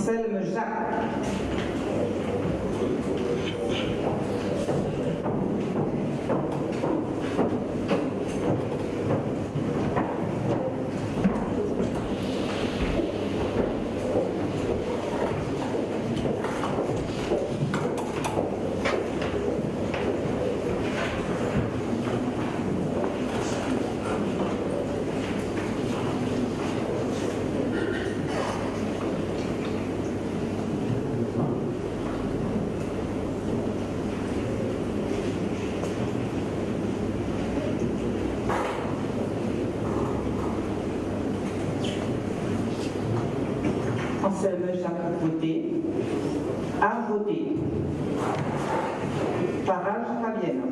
Anselme Jacques. Anselme Jacques voté, a voté. Parage Fabienne.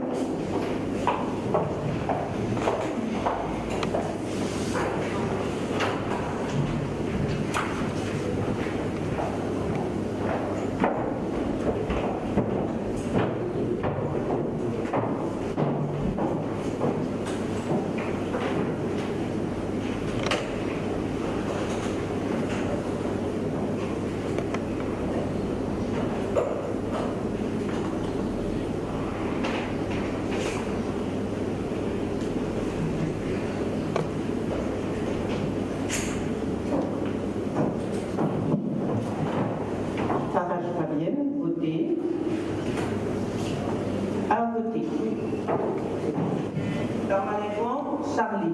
Charlie.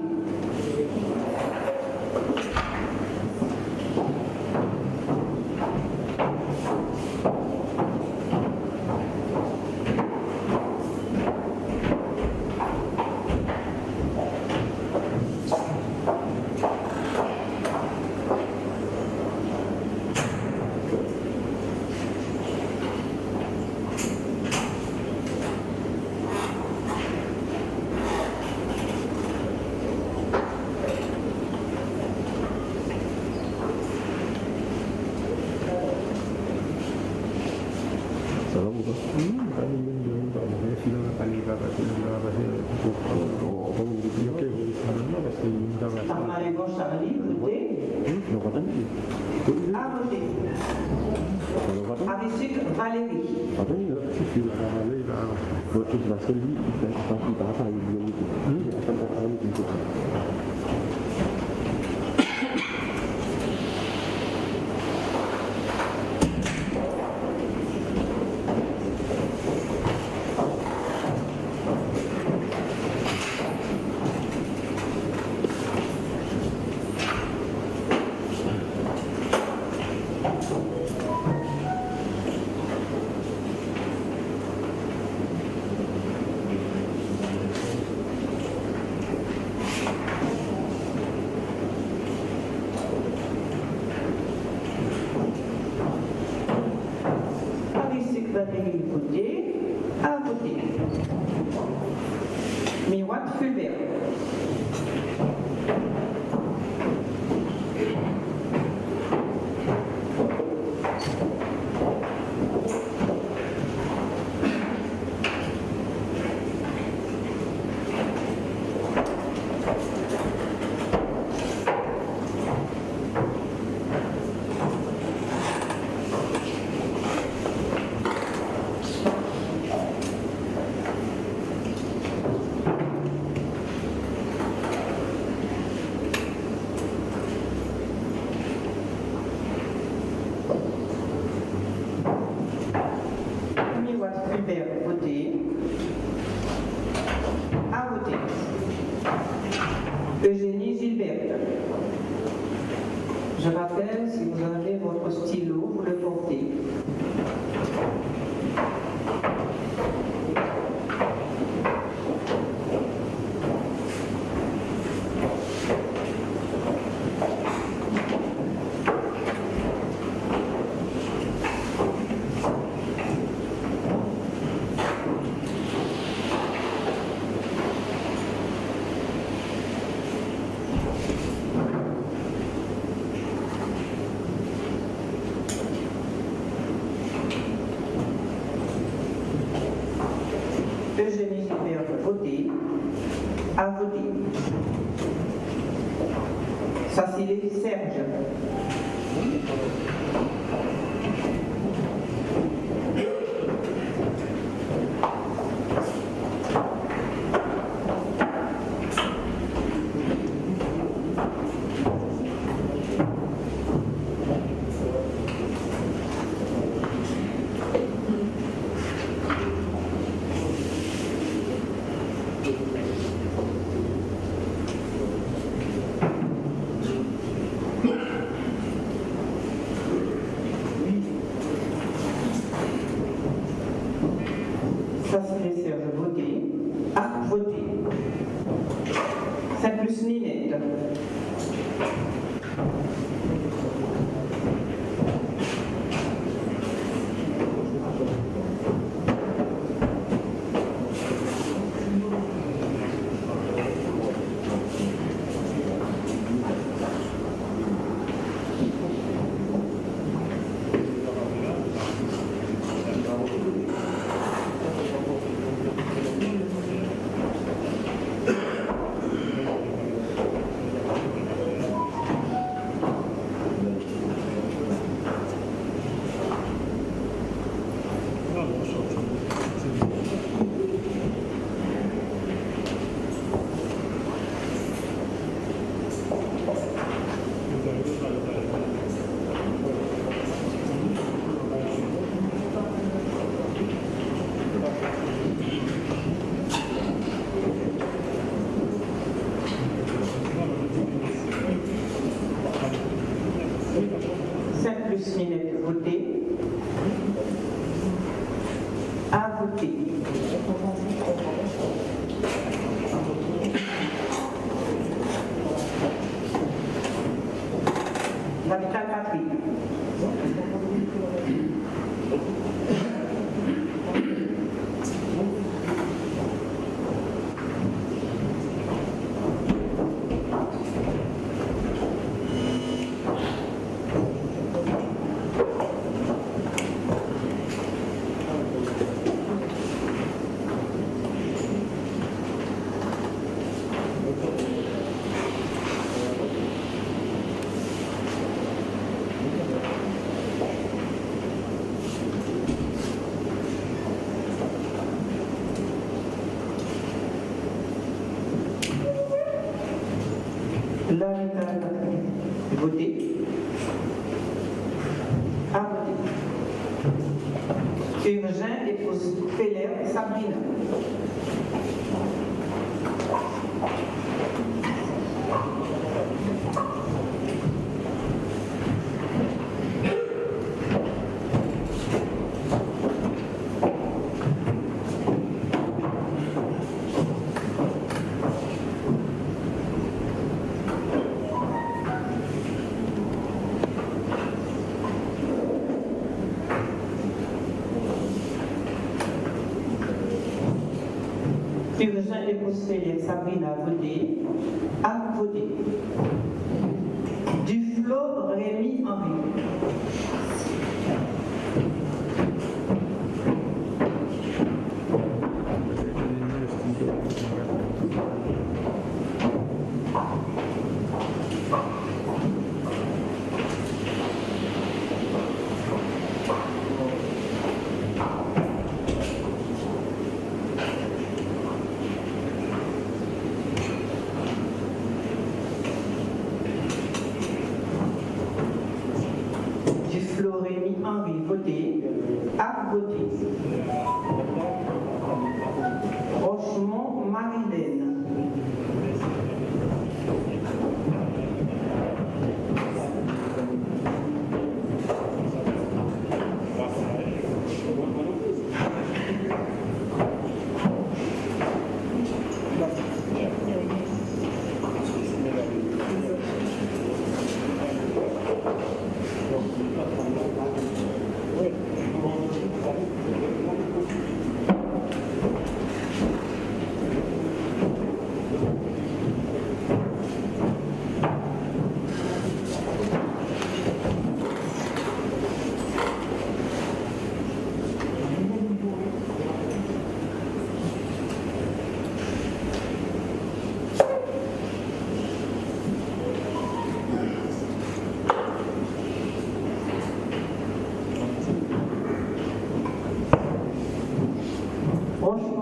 Charlie, voté. A voté. Avicic Valérie. Valérie voté, a voté. Miroite Fulbert. Fulbert voté, a voté. Eugénie Gilbert. Je rappelle, si vous avez votre stylo, vous le portez. Eugénie Gilbert voté, a voté. Cécile Serge. Facilitateur de voter. À voter. 5 plus Ninette. Minutes voter. À voter. Radical Patrick. Voter. À voter. Urgent et pour Feller Sabrina. Urgent et Prospère Sabrina voter. À voter. Duflo Rémi Henri. Rémi Henri voter. À voter. Rochemont Marilène.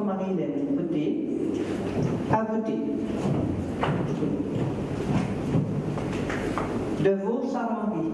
Marilène voter. À voter. De vos Charles-Henri.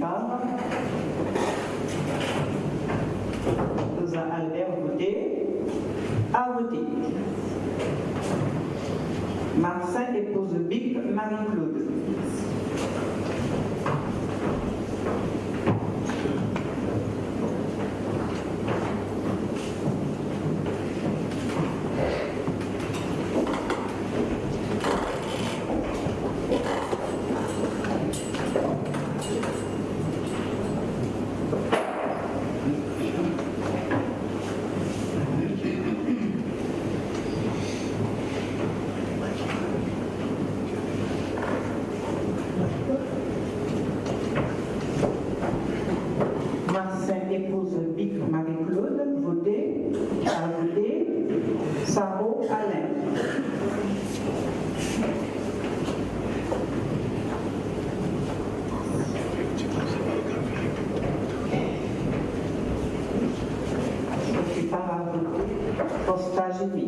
prépare. Rosa Albert voté. A voté. Marcel épouse Bic Marie-Claude. Épouse Bic Marie-Claude, voté, a voté, Sarro Alain. Je suis pas à voter, Costa Jimmy.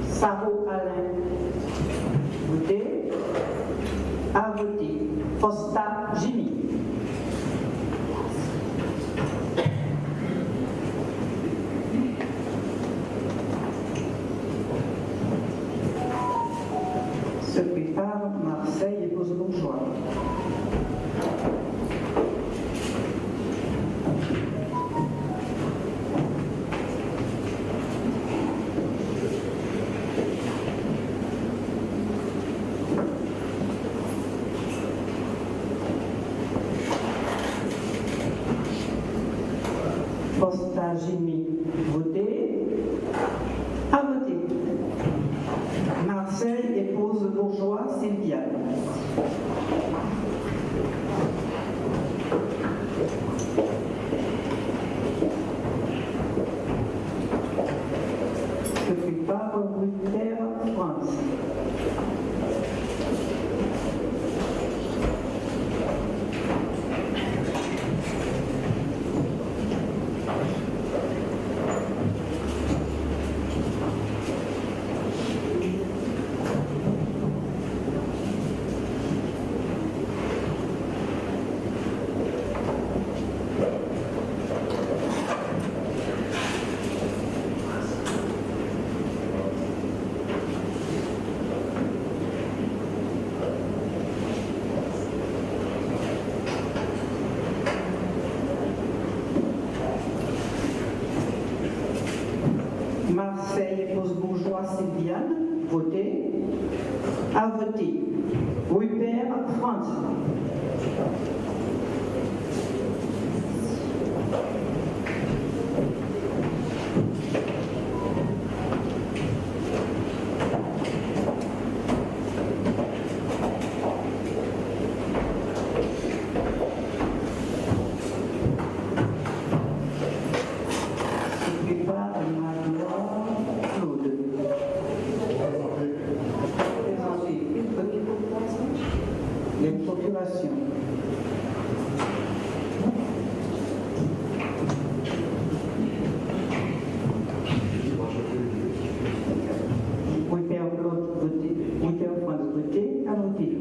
Sarro Alain, voté, a voté, Costa Jimmy. Se prépare Marseille et Bourgeois. Costa Jimmy, voté, a voté. Marseille épouse Bourgeois Sylviane. Se prépare Ruther France. Marseille épouse Bourgeois Sylviane, voté, a voté. Rupert France. Les procurations. Rupert Claude voté, Rupert France voté, a voté.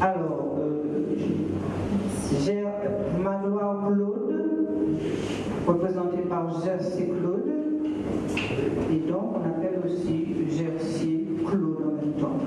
Alors, Magloire Claude, représenté par Jersey Claude, et donc on appelle aussi Jersey Claude en même temps.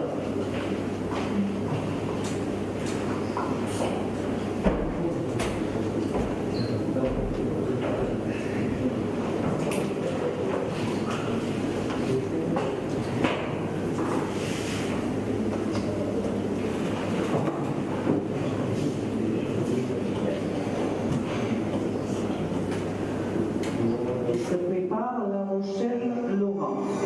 Se prépare La Rochelle Laurence.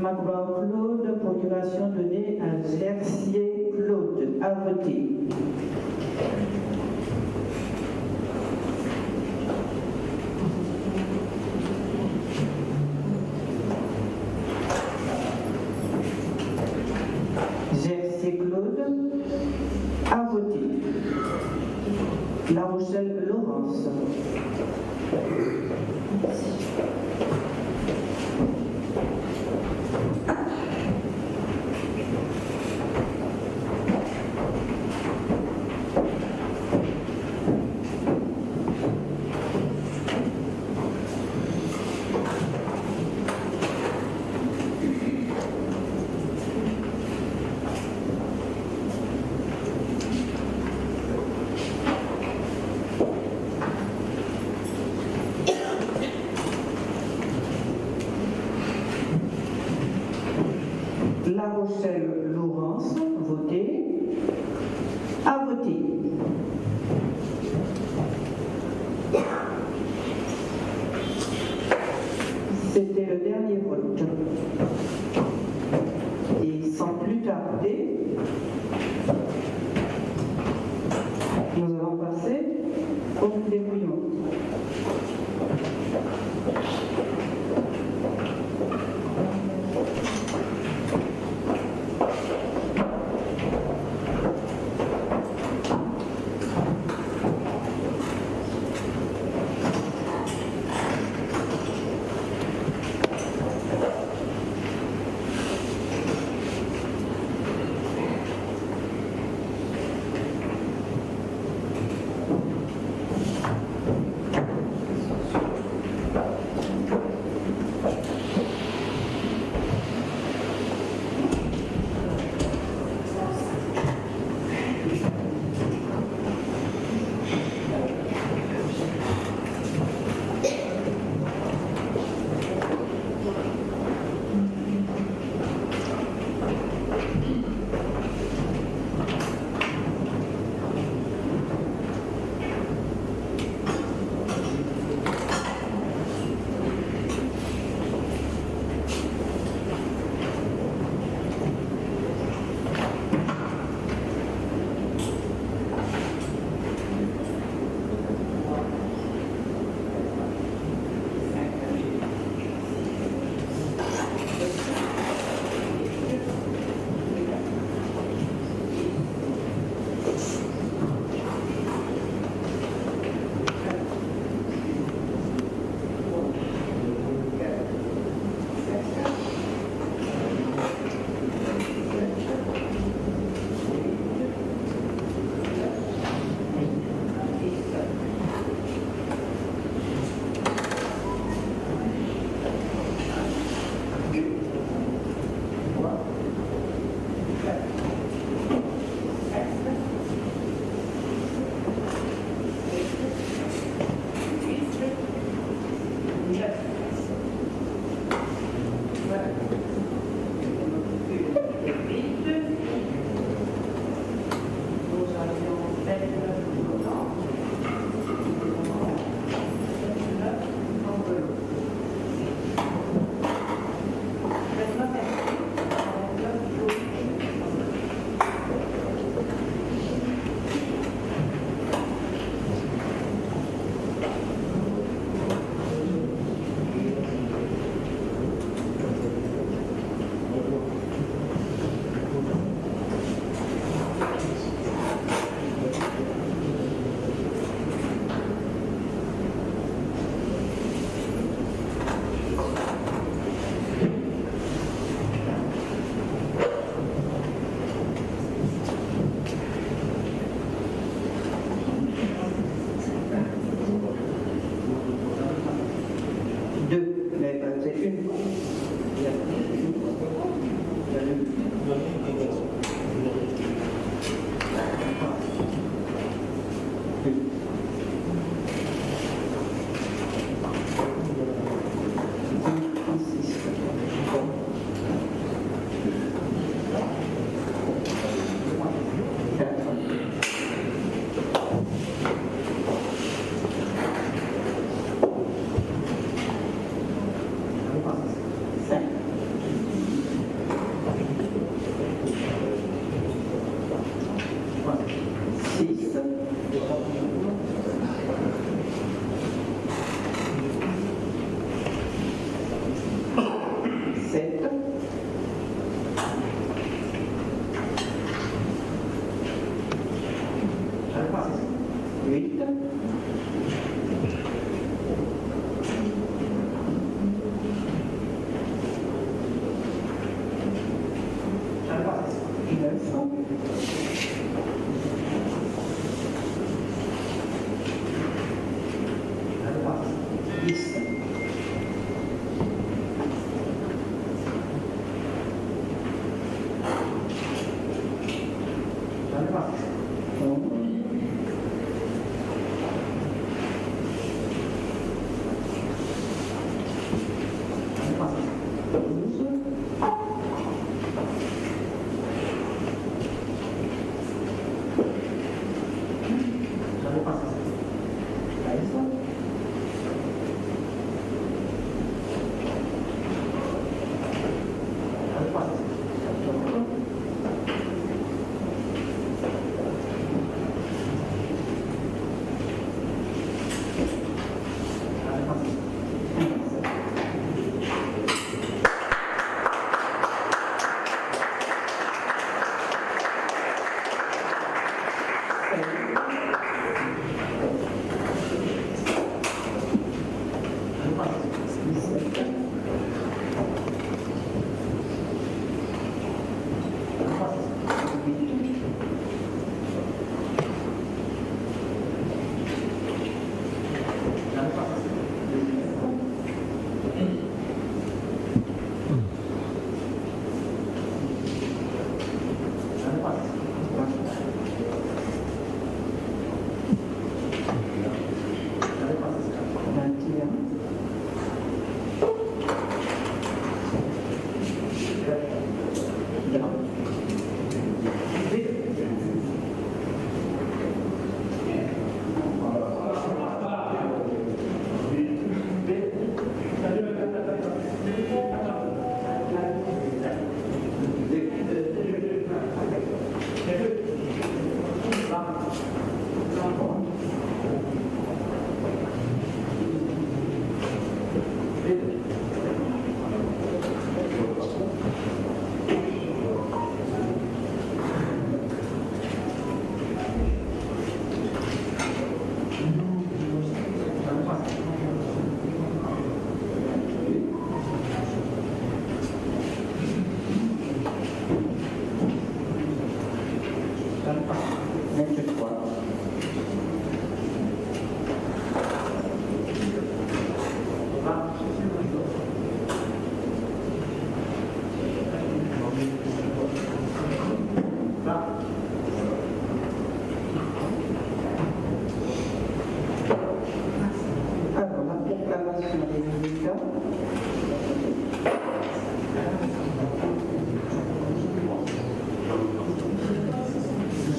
Magloire Claude, procuration donnée à Gercier Claude. À voter. Gercier Claude. À voter. La Rochelle Laurence. La Rochelle Laurence, votée. À voter. C'était le dernier vote. Et sans plus tarder, nous allons passer au dépouillement. 8.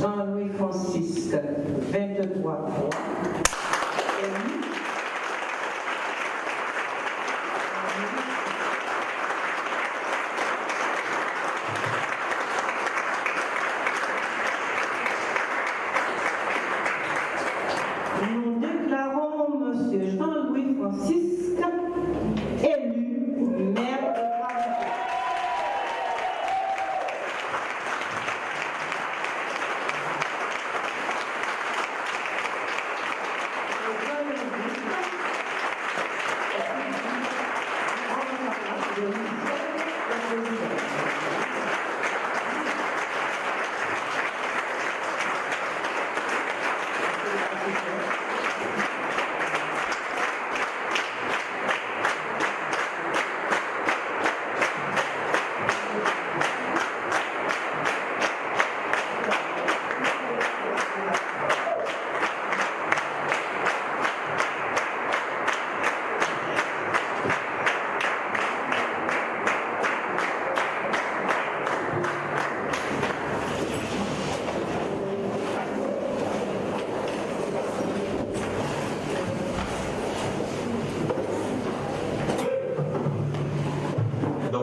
Jean-Louis Francisque, 23 voix. Nous déclarons M. Jean-Louis Francisque élu maire de Paris.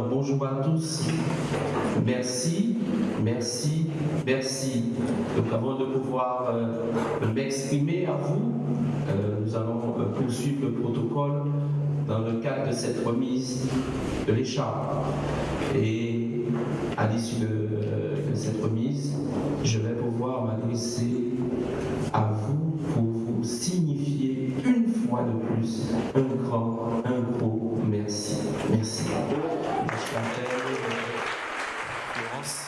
Bonjour à tous. Merci. Donc avant de pouvoir m'exprimer à vous, nous allons poursuivre le protocole dans le cadre de cette remise de l'écharpe. Et à l'issue de cette remise, je vais pouvoir m'adresser à vous pour signifier une fois de plus un gros merci. Merci. Je t'appelle Florence.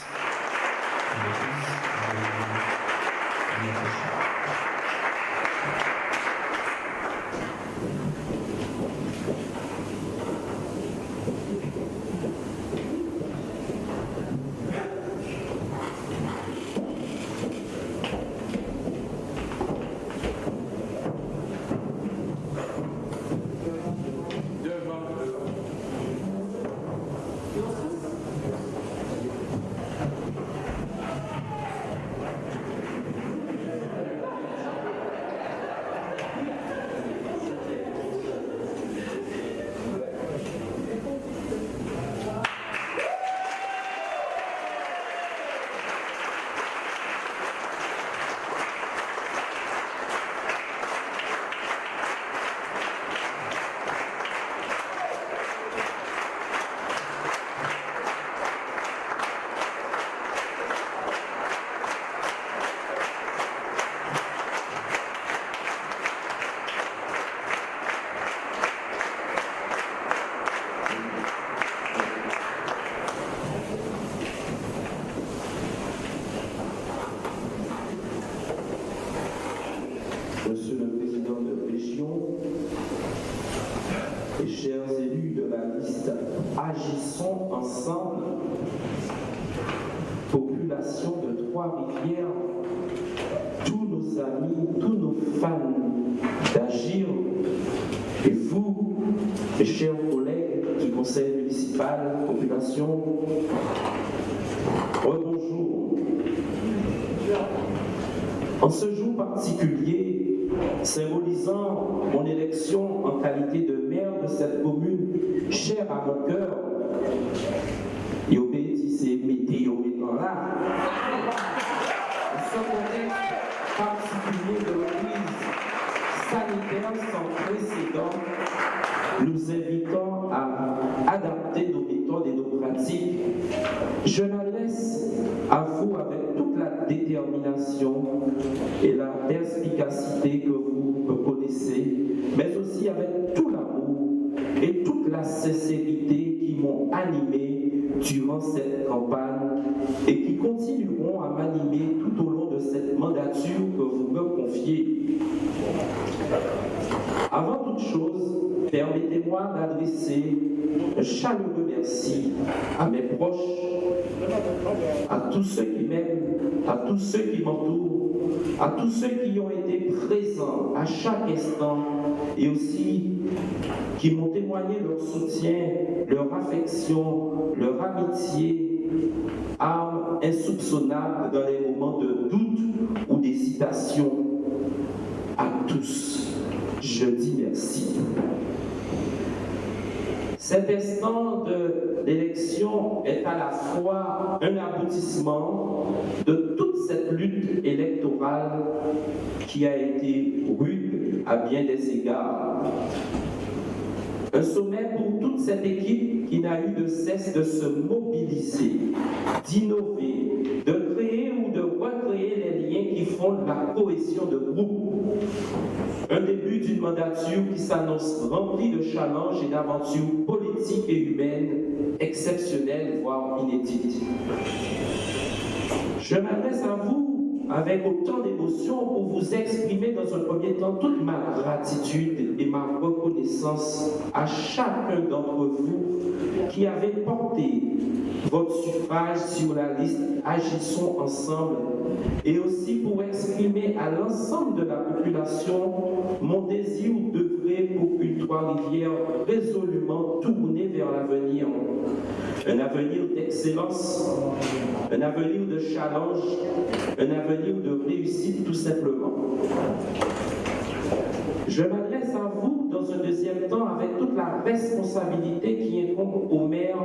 Monsieur le Président de région et chers élus de la liste Agissons ensemble, population de Trois-Rivières, tous nos amis, tous nos fans d'Agir, et vous, mes chers collègues du conseil municipal, population, rebonjour. En ce jour particulier, symbolisant mon élection en qualité de maire de cette commune chère à mon cœur, et au pays, c'est météo étant là, en ce contexte particulier de crise sanitaire sans précédent, nous invitons à adapter nos méthodes et nos pratiques. Je m'adresse à vous avec toute la détermination et la perspicacité que vous me connaissez, mais aussi avec tout l'amour et toute la sincérité qui m'ont animé durant cette campagne et qui continueront à m'animer tout au long de cette mandature que vous me confiez. Avant toute chose, permettez-moi d'adresser un chaleureux merci à mes proches, à tous ceux qui m'aiment, à tous ceux qui m'entourent, à tous ceux qui ont été présents à chaque instant et aussi qui m'ont témoigné leur soutien, leur affection, leur amitié, arme insoupçonnable dans les moments de doute ou d'hésitation. À tous, je dis merci. Cet instant de l'élection est à la fois un aboutissement de toute cette lutte électorale qui a été rude à bien des égards. Un sommet pour toute cette équipe qui n'a eu de cesse de se mobiliser, d'innover, de créer ou de recréer les liens qui fondent la cohésion de groupe. Un début d'une mandature qui s'annonce remplie de challenges et d'aventures politiques et humaines exceptionnelles, voire inédites. Je m'adresse à vous avec autant d'émotion pour vous exprimer dans un premier temps toute ma gratitude et ma reconnaissance à chacun d'entre vous qui avez porté votre suffrage sur la liste Agissons ensemble, et aussi pour exprimer à l'ensemble de la population mon désir d'œuvrer pour une Trois-Rivières résolument tournée vers l'avenir. Un avenir d'excellence, un avenir de challenge, un avenir de réussite tout simplement. Je m'adresse à vous dans un deuxième temps avec toute la responsabilité qui incombe aux maires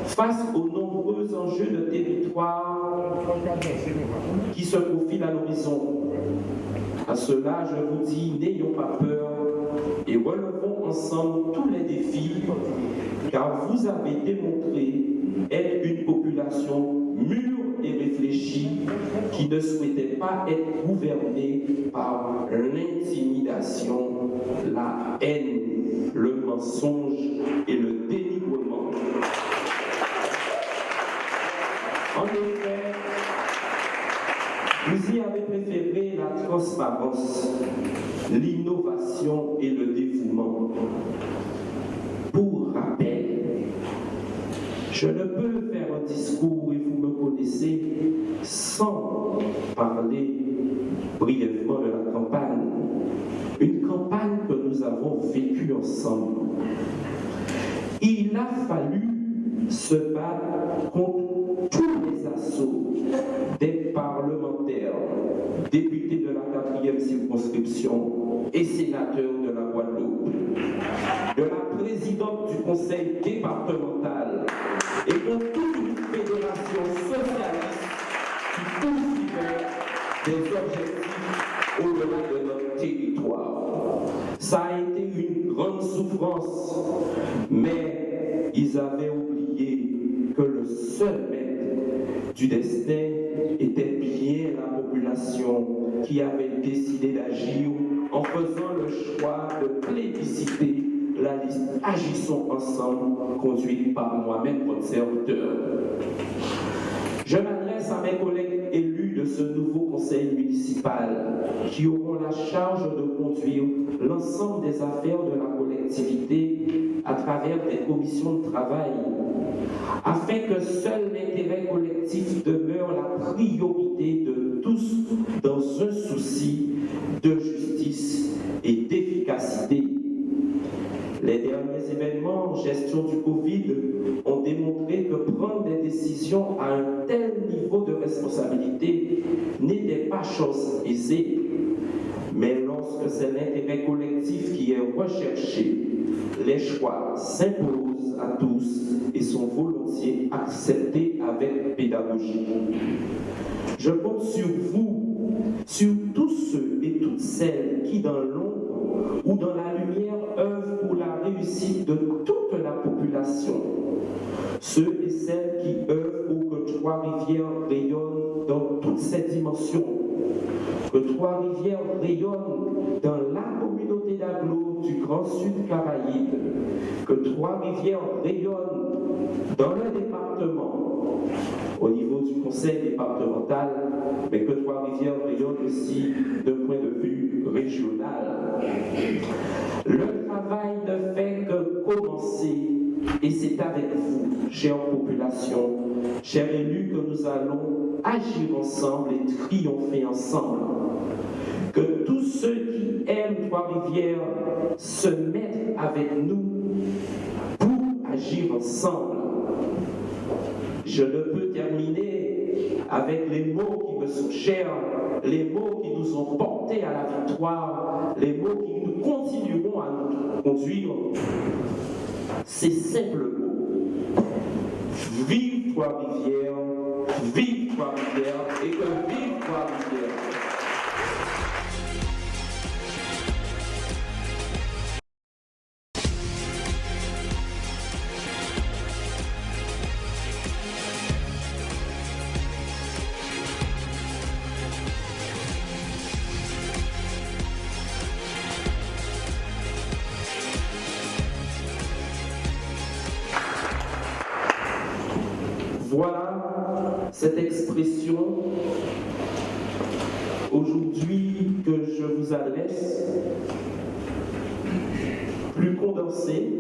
face aux nombreux enjeux de territoire qui se profilent à l'horizon. À cela, je vous dis, n'ayons pas peur et relevons ensemble tous les défis, car vous avez démontré être une population mûre et réfléchie qui ne souhaitait pas être gouverné par l'intimidation, la haine, le mensonge et le dénigrement. En effet, vous y avez préféré la transparence, l'innovation et le dévouement. Pour rappel, je ne peux faire un discours, et vous me connaissez, sans parler brièvement de la campagne. Une campagne que nous avons vécue ensemble. Il a fallu se battre contre tous les assauts des parlementaires, députés de la 4e circonscription et sénateurs de la Guadeloupe, de la présidente du conseil départemental et contre toute une fédération socialiste qui poursuivait des objectifs au-delà de notre territoire. Ça a été une grande souffrance, mais ils avaient oublié que le seul maître du destin était bien la population qui avait décidé d'agir en faisant le choix de plébisciter la liste Agissons ensemble, conduite par moi-même, votre serviteur. Je m'adresse à mes collègues élus de ce nouveau conseil municipal qui auront la charge de conduire l'ensemble des affaires de la collectivité à travers des commissions de travail, afin que seul l'intérêt collectif demeure la priorité de tous dans un souci de justice et d'efficacité. Les derniers événements en gestion du Covid ont démontré que prendre des décisions à un tel niveau de responsabilité n'était pas chose aisée. Mais lorsque c'est l'intérêt collectif qui est recherché, les choix s'imposent à tous et sont volontiers acceptés avec pédagogie. Je compte sur vous, sur tous ceux et toutes celles qui, dans l'ombre ou dans la lumière, œuvrent pour la réussite de toute la population. Ceux et celles qui œuvrent pour que Trois-Rivières rayonne dans toutes ses dimensions. Que Trois-Rivières rayonne dans la communauté d'agglo du Grand Sud Caraïbe. Que Trois-Rivières rayonne dans le département, au niveau du conseil départemental, mais que Trois-Rivières rayonne aussi d'un point de vue régional. Le travail ne fait que commencer, et c'est avec vous, chère population, chers élus, que nous allons agir ensemble et triompher ensemble. Que tous ceux qui aiment Trois-Rivières se mettent avec nous pour agir ensemble. Je ne peux terminer avec les mots qui me sont chers, les mots qui nous ont portés à la victoire, les mots qui nous continueront à nous conduire. Ces simples mots. Vive Trois-Rivières, vive Trois-Rivières et que vive Trois-Rivières. Voilà cette expression aujourd'hui que je vous adresse, plus condensée,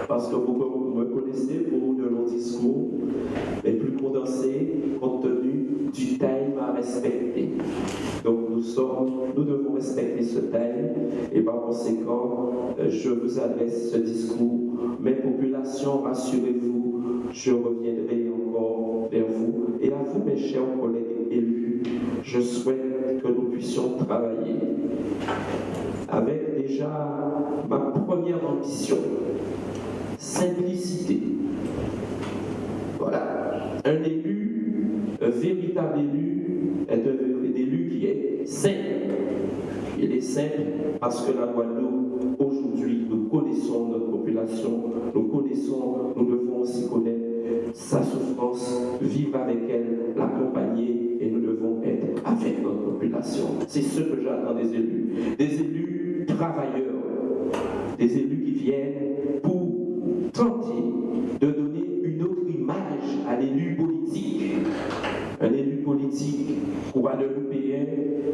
parce que vous me connaissez pour de longs discours, mais plus condensée compte tenu du time à respecter. Donc nous devons respecter ce time et par conséquent, je vous adresse ce discours. Mes populations, rassurez-vous, je reviendrai encore vers vous. Et à vous, mes chers collègues élus, je souhaite que nous puissions travailler avec déjà ma première ambition, simplicité. Voilà. Un élu, un véritable élu, est un élu qui est simple. Il est simple parce que la Guadeloupe, aujourd'hui, nous connaissons notre population, nous devons aussi connaître sa souffrance, vivre avec elle, l'accompagner et nous C'est ce que j'attends des élus travailleurs, des élus qui viennent pour tenter de donner une autre image à l'élu politique. Un élu politique guadeloupéen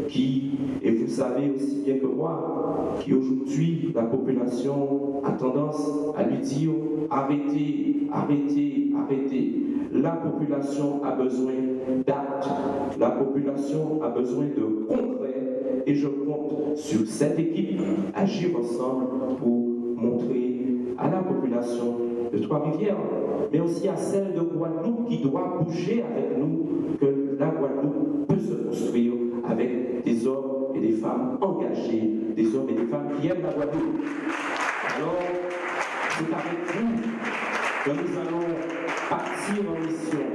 qui, et vous savez aussi bien que moi, qui aujourd'hui, la population a tendance à lui dire arrêtez, arrêtez, arrêtez. La population a besoin d'actes, la population a besoin de concret, et je compte sur cette équipe agir ensemble pour montrer à la population de Trois-Rivières, mais aussi à celle de Guadeloupe qui doit bouger avec nous, que la Guadeloupe peut se construire avec des hommes et des femmes engagés, des hommes et des femmes qui aiment la Guadeloupe. Alors, c'est avec vous que nous allons partir en mission.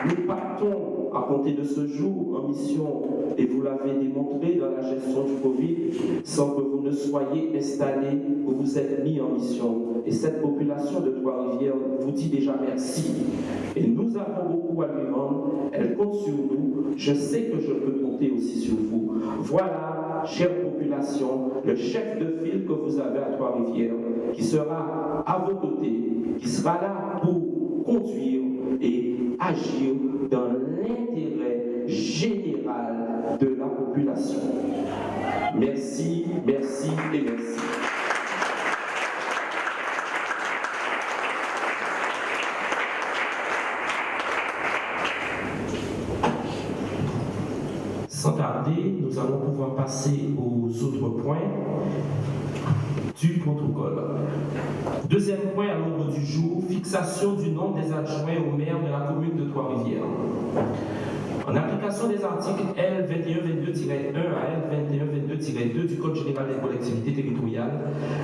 Nous partons à compter de ce jour en mission, et vous l'avez démontré dans la gestion du Covid, sans que vous ne soyez installés, vous vous êtes mis en mission. Et cette population de Trois-Rivières vous dit déjà merci. Et nous avons beaucoup à lui rendre, elle compte sur nous, je sais que je peux compter aussi sur vous. Voilà, chère population, le chef de file que vous avez à Trois-Rivières, qui sera à vos côtés, qui sera là pour conduire et agir dans l'intérêt général de la population. Merci, merci et merci. Sans tarder, nous allons pouvoir passer aux autres points du protocole. Deuxième point à l'ordre du jour, fixation du nombre des adjoints au maire de la commune de Trois-Rivières. En application des articles L 2122-1 à L 2122-2 du Code général des collectivités territoriales,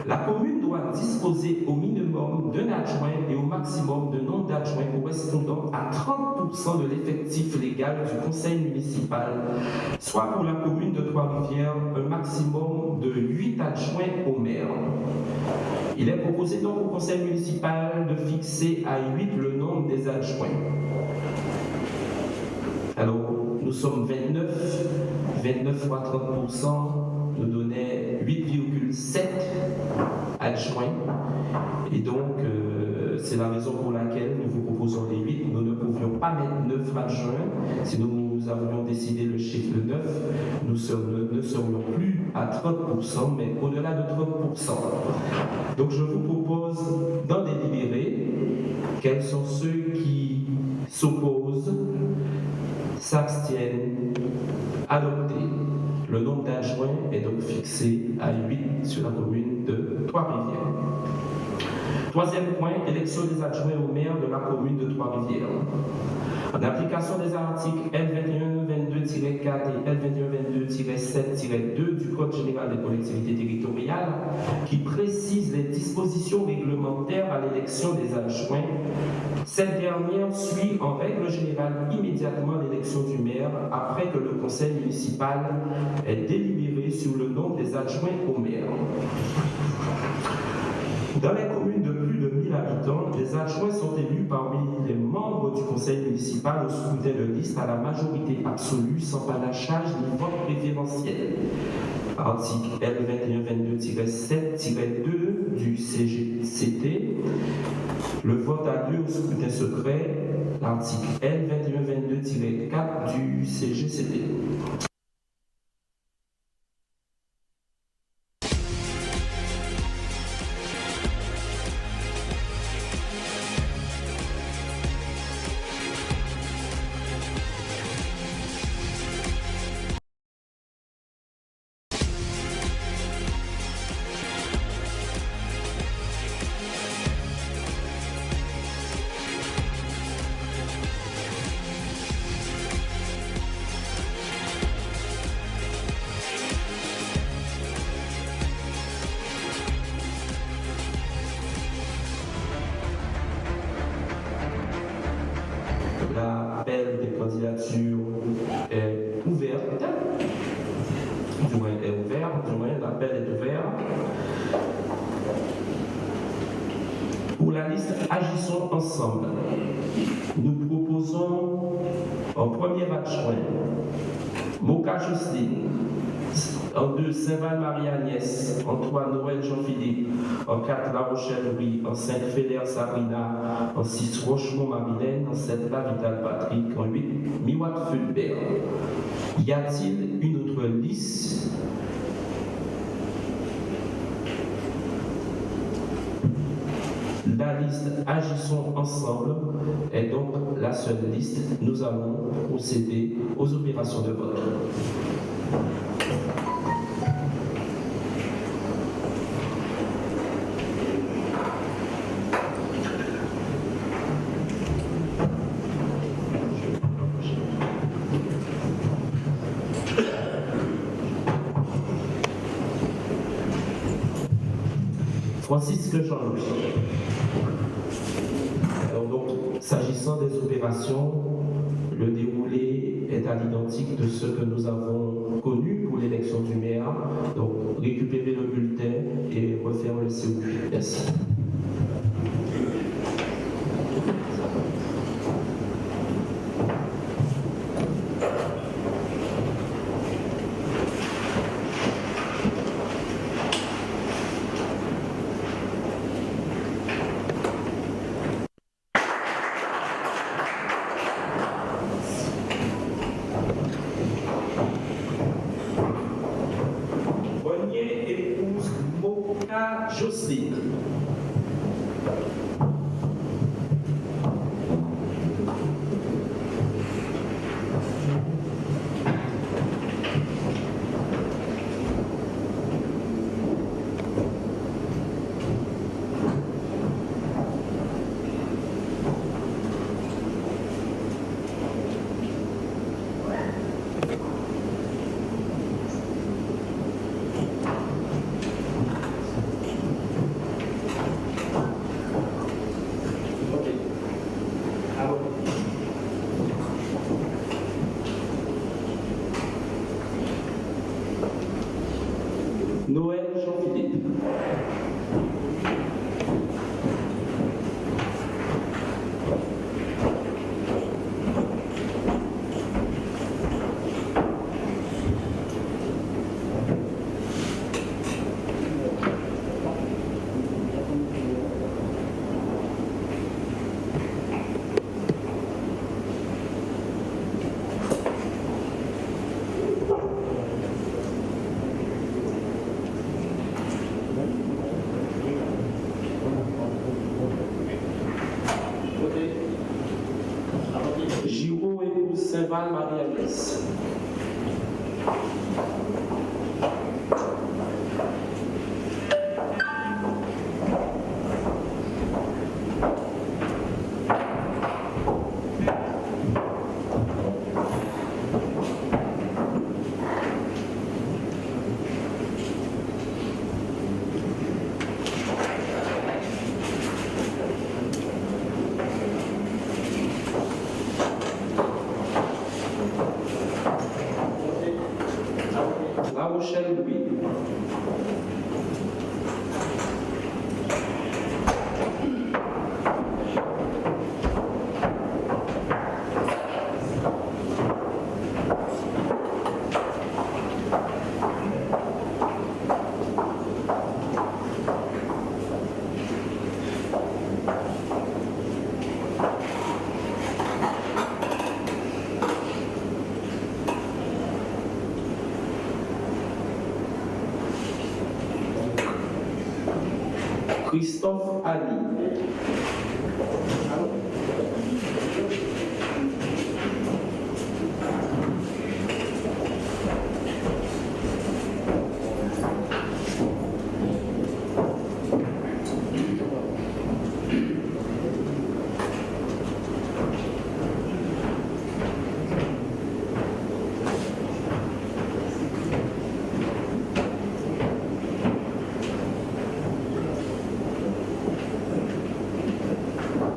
la commune doit disposer au minimum d'un adjoint et au maximum de nombre d'adjoints correspondant à 30% de l'effectif légal du conseil municipal, soit pour la commune de Trois-Rivières un maximum de 8 adjoints au maire. Il est proposé donc au conseil municipal de fixer à 8 le nombre des adjoints. Alors, nous sommes 29 fois 30% nous donnait 8,7 adjoints. Et donc, c'est la raison pour laquelle nous vous proposons les 8. Nous ne pouvions pas mettre 9 adjoints. Si nous avions décidé le chiffre de 9, nous ne serions plus à 30%, mais au-delà de 30%. Donc, je vous propose d'en délibérer. Quels sont ceux qui s'opposent, s'abstiennent, adoptés. Le nombre d'adjoints est donc fixé à 8 sur la commune de Trois-Rivières. Troisième point, élection des adjoints au maire de la commune de Trois-Rivières. En application des articles L2122-4 et L2122-7-2 du Code général des collectivités territoriales, qui précisent les dispositions réglementaires à l'élection des adjoints, cette dernière suit en règle générale immédiatement l'élection du maire après que le conseil municipal ait délibéré sur le nombre des adjoints au maire. Dans les communes de plus de 1000 habitants, les adjoints sont élus parmi les membres du conseil municipal au scrutin de liste à la majorité absolue sans panachage ni vote préférentiel. Article L2122-7-2 du CGCT. Le vote a lieu au scrutin secret. L'article L2122-4 du CGCT. L'appel des candidatures est ouverte. Du moins, l'appel est ouvert. Pour la liste Agissons ensemble, nous proposons en premier adjoint Moka Jocelyne. En 2, Saint-Val Marie-Agnès. En 3, Noël Jean-Philippe. En 4, La Rochelle Louis. En 5, Fédère Sabrina. En 6, Rochemont Marilène. En 7, La Vitale Patrick. En 8, Miwat Fulbert. Y a-t-il une autre liste? La liste Agissons ensemble est donc la seule liste. Nous allons procéder aux opérations de vote. Francisque Jean-Louis. Alors donc, s'agissant des opérations, le déroulé est à l'identique de ce que nous avons connu pour l'élection du maire. Donc, récupérer le bulletin et refaire le circuit. Merci. Jocelyne. Noël Jean-Philippe. Giraud épouse Saint-Val Marie-Agnès. La Rochelle Louis. Christophe Ali.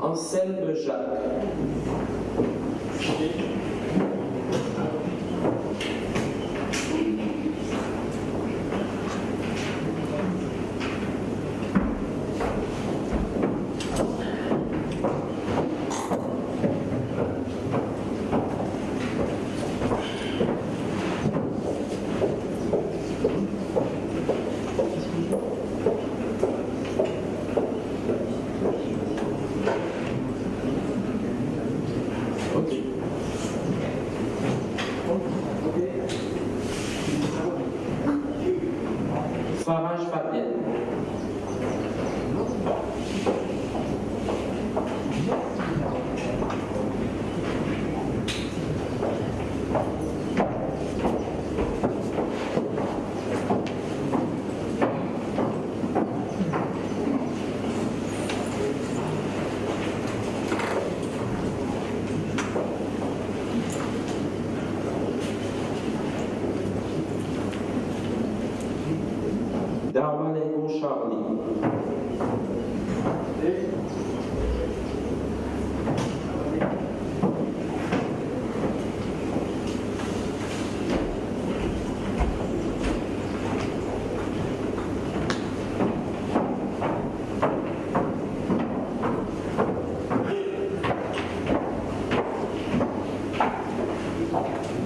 Anselme Jacques. Farage Fatel. Darmalenko Charlie.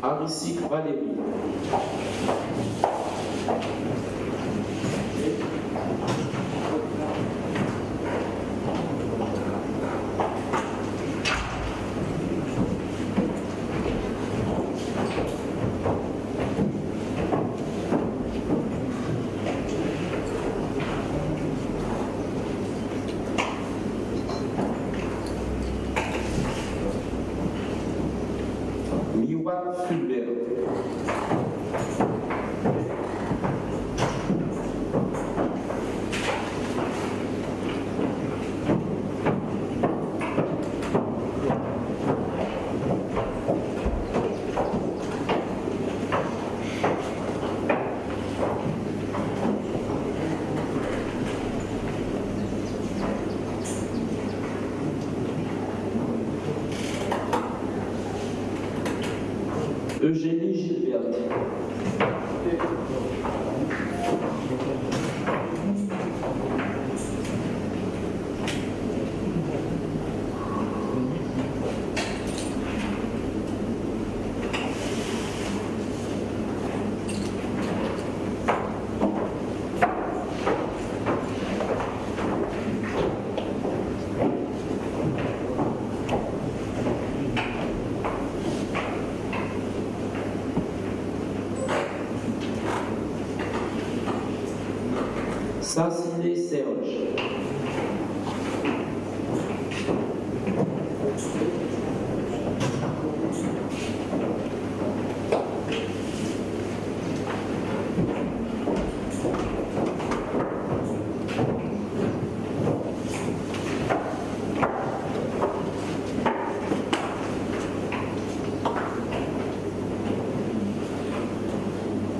Arisik Valérie. Miwa Fulbert. Eugénie Gilbert. Sassiné Serge.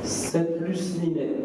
Cette Luce Ninette.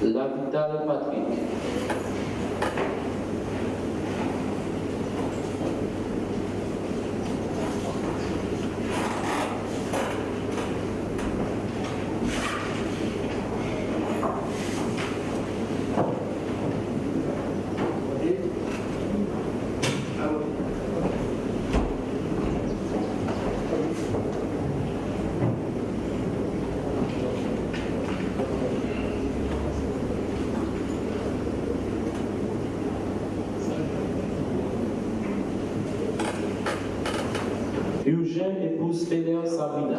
Lavital Patrick. Eugène épouse Péler Sabrina.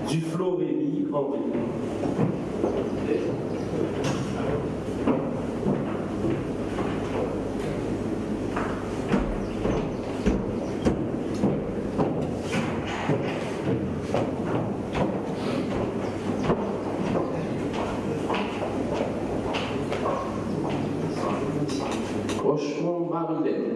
Duflo Rémi Henri. Rochemont Marilène.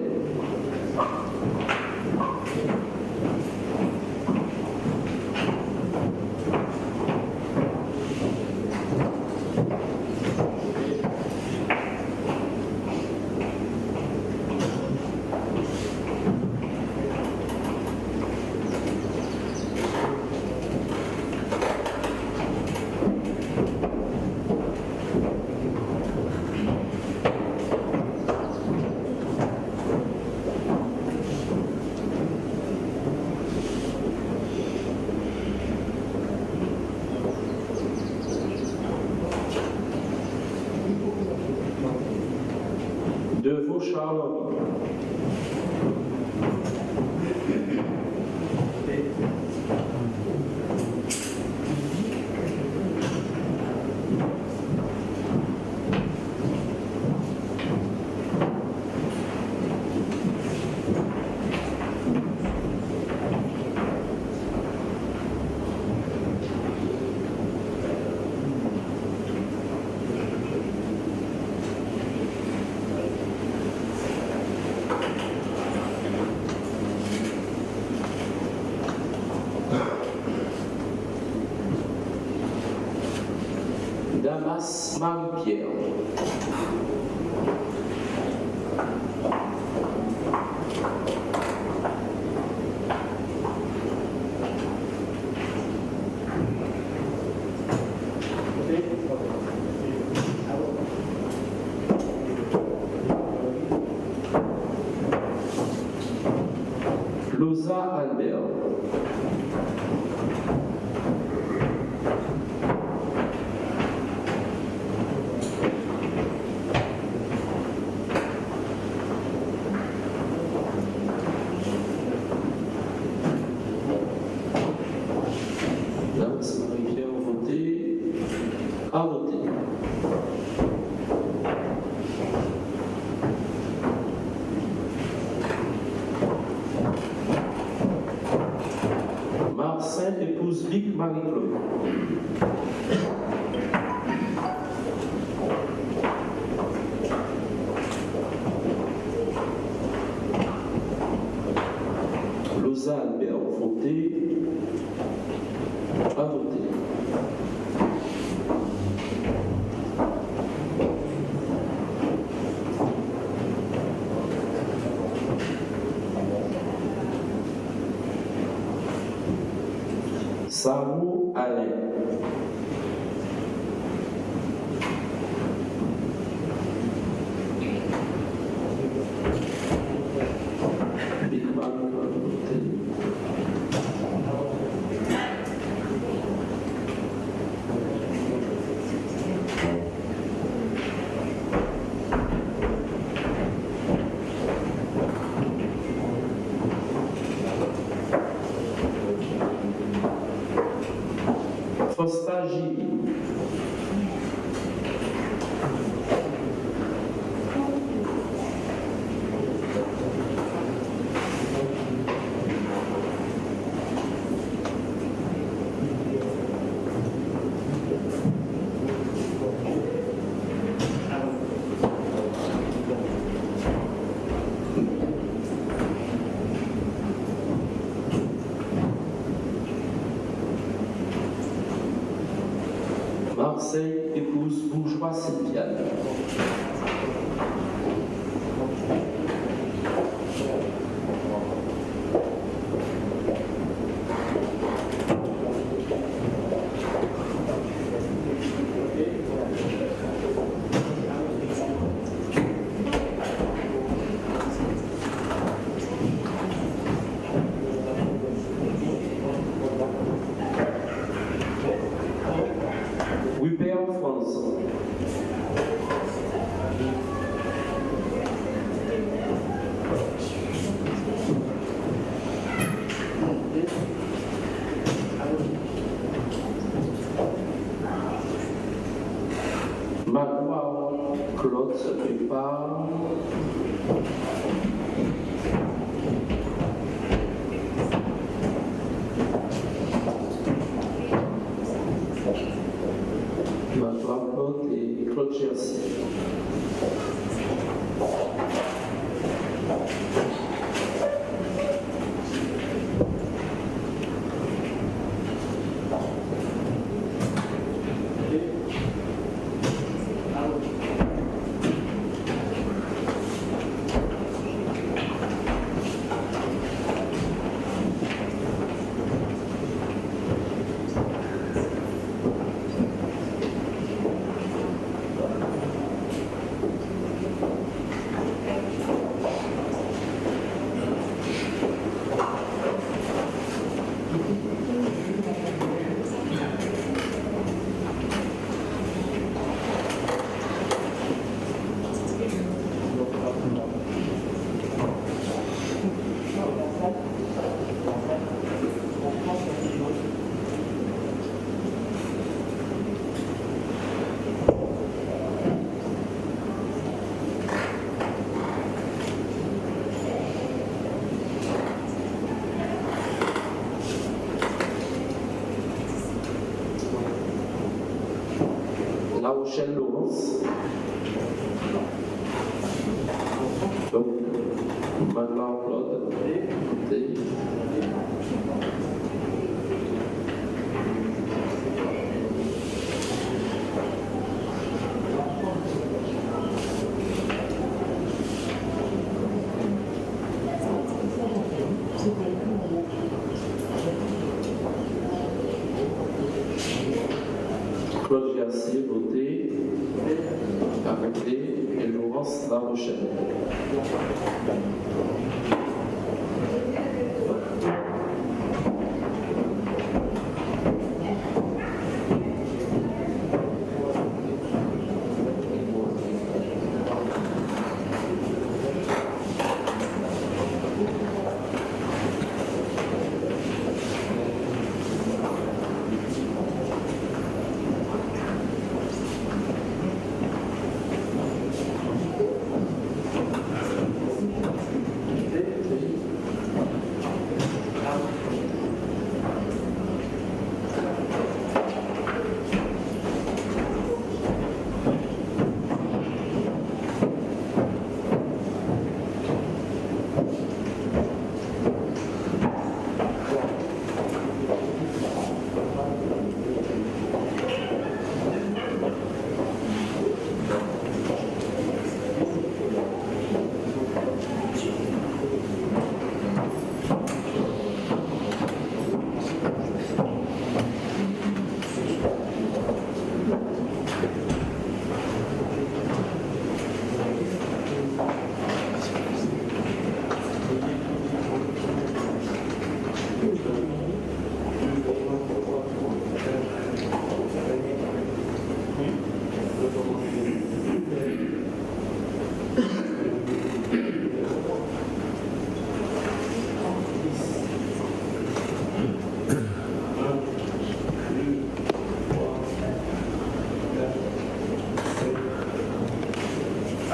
De Vaux-Charles. Damas Marie-Pierre. Loza Albert. Damas Marie-Pierre a voté. Marcin épouse Lic Marie-Claude. Loza Albert a voté. Sarou Alain. Lic Marie-Claude a voté. Fosta Gili. Marseille épouse Bourgeois Sylviane. Hubert France. Magloire Claude se prépare. Magloire Claude et Claude Jersey. Rochelle Laurence. Donc, maintenant, Claude, écoutez. Claude Garcia, voté, arrêté, et Laurence La Rochelle.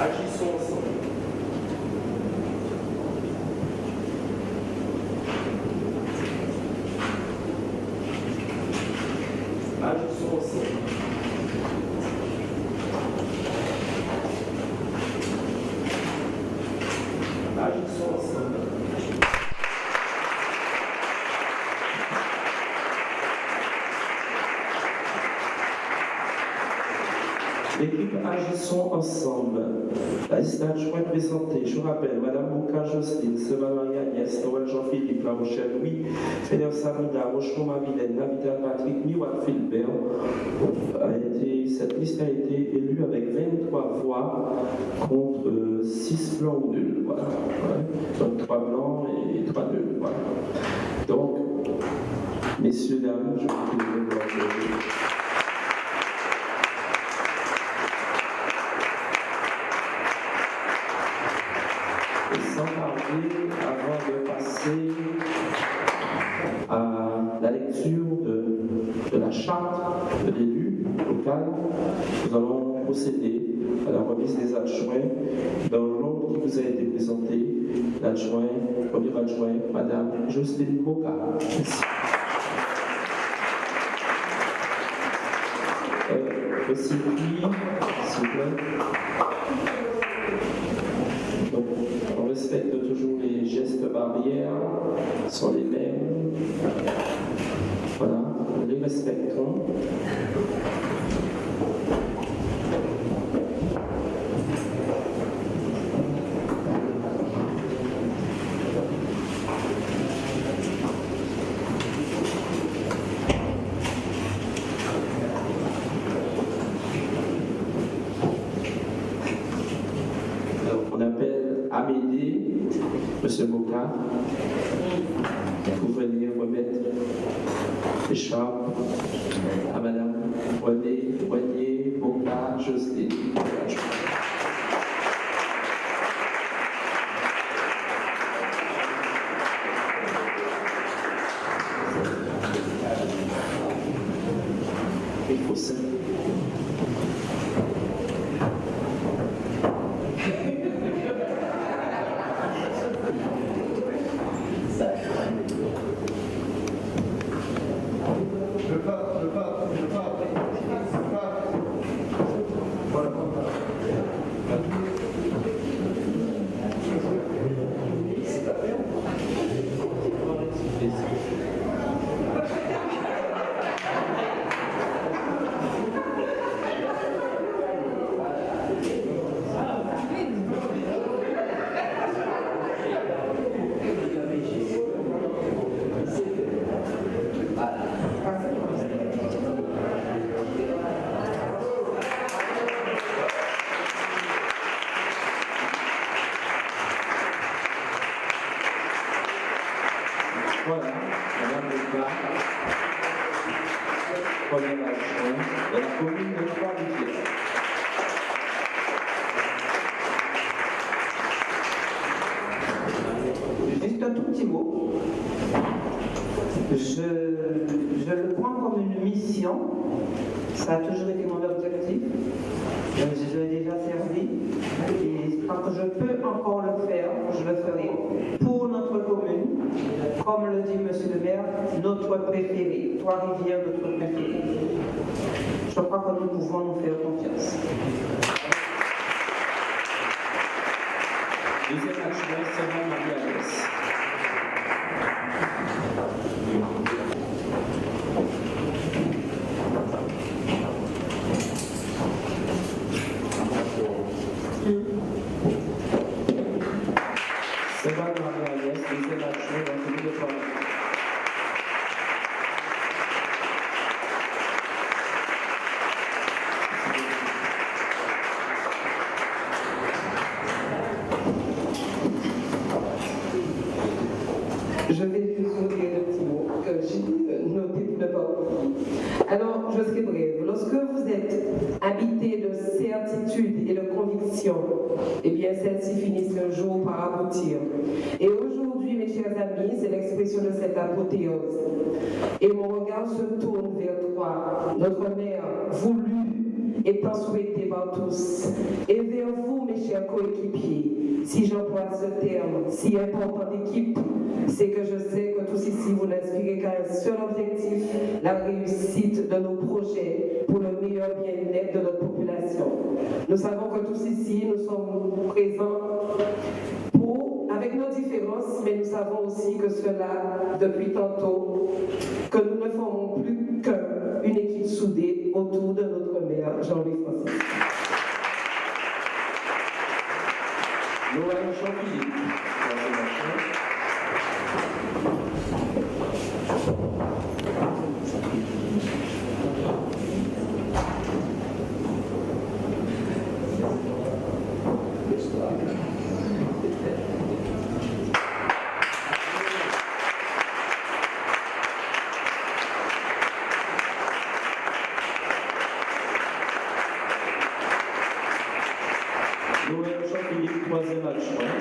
Agissons ensemble. Agissons ensemble. Agissons ensemble. L'équipe Agissons ensemble. La liste d'adjoints présentée, je vous rappelle, Madame Mouka Jocelyne, Seba Marie-Agnès, Noël Jean-Philippe, La Rochelle Louis, Fédère Samina, Rochemont Marilène, Navital Patrick, Miwak Philbert. Cette liste a été élue avec 23 voix contre 6 blancs ou nuls. Voilà. Donc 3 blancs et 3 nuls. Voilà. Donc, messieurs, dames, je vous prie de applaudir. Sans tarder, avant de passer à la lecture de la charte de l'élu local, nous allons procéder à la remise des adjoints dans l'ordre qui vous a été présenté. L'adjoint, premier adjoint, Madame Jocelyne Moka. Merci. Aussi, s'il vous plaît. Donc, on respecte toujours les gestes barrières, sont les mêmes. Voilà, nous les respectons. On appelle Amédée, Monsieur Moka, pour venir remettre l'écharpe à Madame Renée Moka Jocelyne. Il faut ça. Le pape. Voilà, Madame Leclerc, première adjointe de la commune de Trois-Rivières. Juste un tout petit mot. Je le prends comme une mission. Ça a toujours été mon objectif. Je l'ai déjà servi. Et quand je peux encore le faire, je le ferai. Pour notre commune, comme le dit Monsieur le maire, notre préféré. Trois-Rivières, notre préféré. Je crois que nous pouvons nous faire confiance. Deuxième adjoint, c'est Marie-Alès. C'est Marie-Alès, deuxième adjoint dans la commune de Trois-Rivières. Je vais juste vous dire un petit mot que j'ai noté pour ne pas oublier. Alors, je serai brève. Lorsque vous êtes habité de certitude et de conviction, eh bien, celles-ci finissent un jour par aboutir. Et aujourd'hui, mes chers amis, c'est l'expression de cette apothéose. Et mon regard se tourne vers toi, notre mère, voulu et tant souhaité par tous. Et vers vous, mes chers coéquipiers, si j'emploie ce terme si important d'équipe, c'est que je sais que tous ici vous n'aspirez qu'à un seul objectif, la réussite de nos projets pour le meilleur bien-être de notre population. Nous savons que tous ici, nous sommes présents avec nos différences, mais nous savons aussi que cela, depuis tantôt, que nous ne formons plus qu'une équipe soudée autour de notre maire, Jean-Louis Francis. Noël Jean-Philippe, troisième adjoint. Noël Jean-Philippe, troisième adjoint.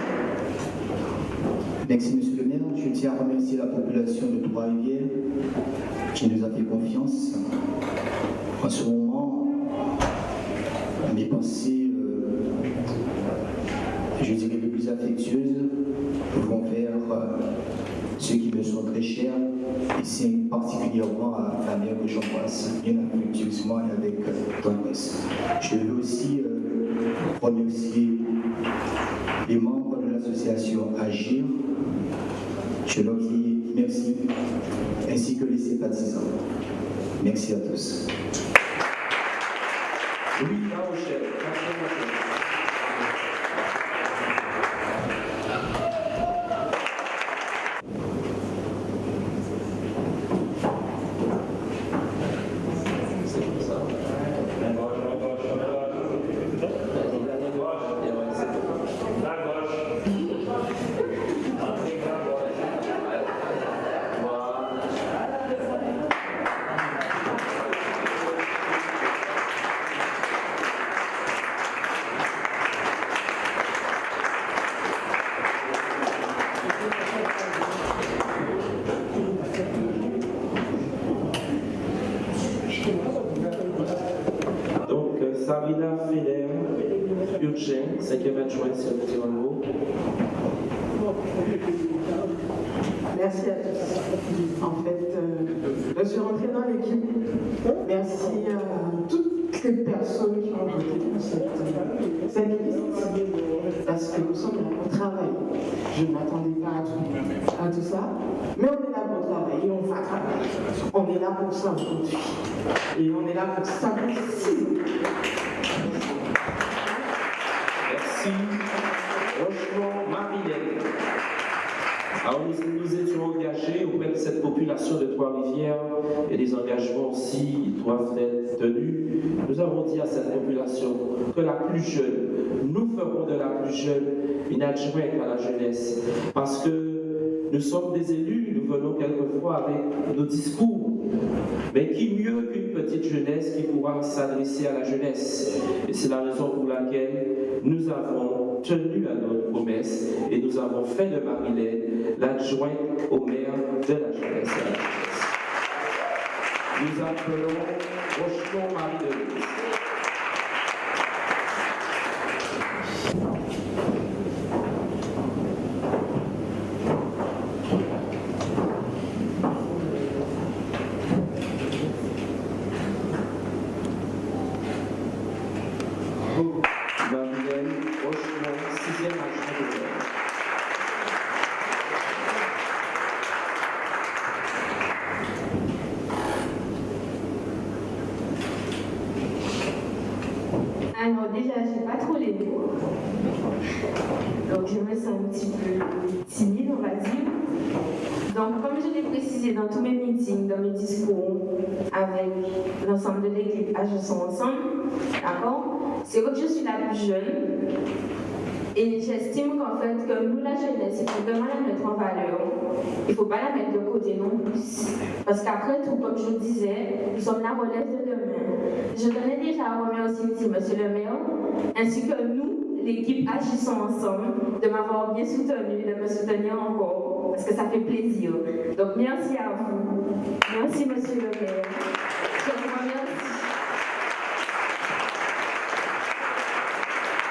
Merci Monsieur le maire. Je tiens à remercier la population de Trois-Rivières qui nous a fait confiance. En ce moment, mes pensées, je dirais les plus affectueuses, vont vers ceux qui me sont très chers, et c'est particulièrement à la mère que j'embrasse bien affectueusement et avec tendresse. Je veux aussi remercier les membres de l'association Agir. Je leur dis merci, ainsi que les sympathisants. Merci à tous. Louis Larochelle, quatrième adjoint. Donc, Sarina Feller, Urgent, cinquième adjointe, c'est le petit mot. Merci à tous. En fait, je suis rentrée dans l'équipe. Merci à toutes les personnes qui ont voté pour cette liste. Parce que nous sommes là pour travailler. Je ne m'attendais pas à tout ça. Mais on est là pour travailler, on va travailler. On est là pour ça aujourd'hui. Et on est là pour ça pour 6 ans. Merci. Rochemont Marinette. Alors nous étions engagés auprès de cette population de Trois-Rivières et les engagements aussi doivent être tenus. Nous avons dit à cette population que la plus jeune, nous ferons de la plus jeune une adjointe à la jeunesse parce que nous sommes des élus, nous venons quelquefois avec nos discours. Mais qui mieux qu'une petite jeunesse qui pourra s'adresser à la jeunesse? Et c'est la raison pour laquelle nous avons tenu à notre promesse et nous avons fait de Marilène l'adjointe au maire de la jeunesse et à la jeunesse. Nous appelons Rocheton Marie-Denise. Marilène Rocheton, 6e adjointe au maire. Alors déjà, j'ai pas trop les mots. Donc je me sens un petit peu timide, on va dire. Donc comme je l'ai précisé dans tous mes meetings, dans mes discours avec l'ensemble de l'équipe Agissons Ensemble, d'accord? C'est vrai que je suis la plus jeune et j'estime qu'en fait que nous, la jeunesse, il faut vraiment la mettre en valeur. Il ne faut pas la mettre de côté non plus. Parce qu'après tout, comme je disais, nous sommes la relève de demain. Je tenais déjà à remercier aussi M. le maire, ainsi que nous, l'équipe Agissons Ensemble, de m'avoir bien soutenu, de me soutenir encore, parce que ça fait plaisir. Donc merci à vous. Merci M. le maire. Je vous remercie.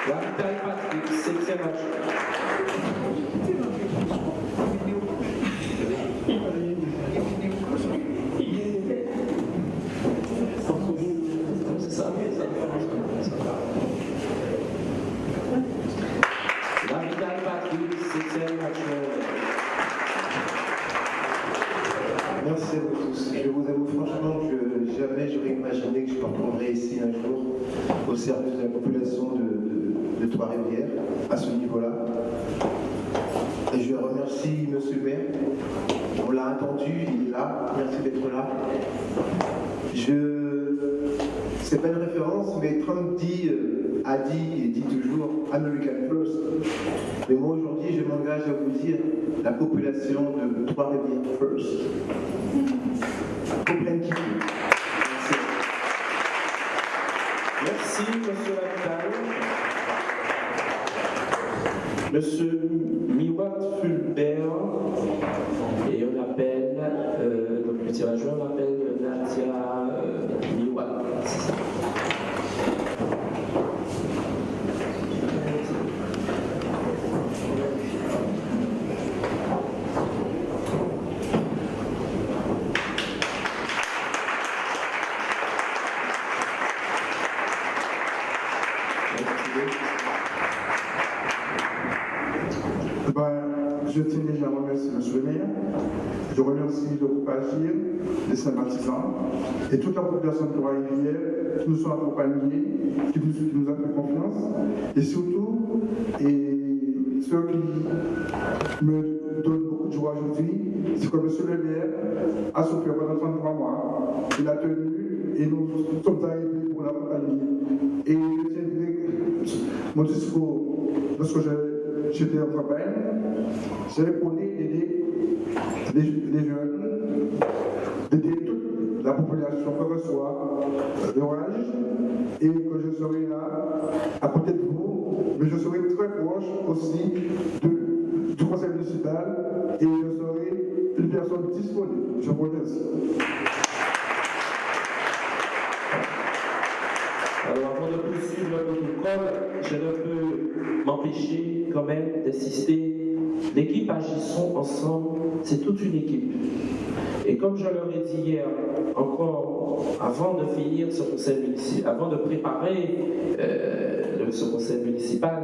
L'Amital Patrick, 7e adjoint. C'est ça. L'Amital Patrick, 7e adjoint. Merci à vous tous. Je vous avoue franchement que jamais j'aurais imaginé que je me retrouverais ici un jour au service de la population de Trois-Rivières, à ce niveau-là. Et je remercie Monsieur le maire. On l'a entendu, il est là. Merci d'être là. C'est pas une référence, mais Trump a dit et dit toujours American First. Mais moi aujourd'hui, je m'engage à vous dire la population de Trois-Rivières First. Pour plein de kiffs. Merci, monsieur Lactal. Monsieur Miwat Fulbert, et on appelle, donc le tirageur, on appelle Nadia Miwat. Je tiens déjà à remercier M. le maire, je remercie le groupe Agir, les sympathisants et toute la population de Trois-Rivières qui nous sont accompagnés, qui nous ont fait confiance, et surtout, ceux qui me donnent beaucoup de joie aujourd'hui, c'est que M. le maire a souffert pendant 33 mois, il a tenu et nous sommes arrivés pour l'accompagner. Et je tiendrai mon discours lorsque j'étais en campagne. J'ai prôné d'aider les jeunes, d'aider toute la population, quel que soit leur âge, et que je serai là à côté de vous, mais je serai très proche aussi du conseil municipal et je serai une personne disponible. Je vous remercie. Alors, avant de poursuivre le protocole, je ne peux m'empêcher quand même d'insister. L'équipe Agissons Ensemble, c'est toute une équipe. Et comme je leur ai dit hier, encore avant de finir ce conseil municipal, avant de préparer ce conseil municipal,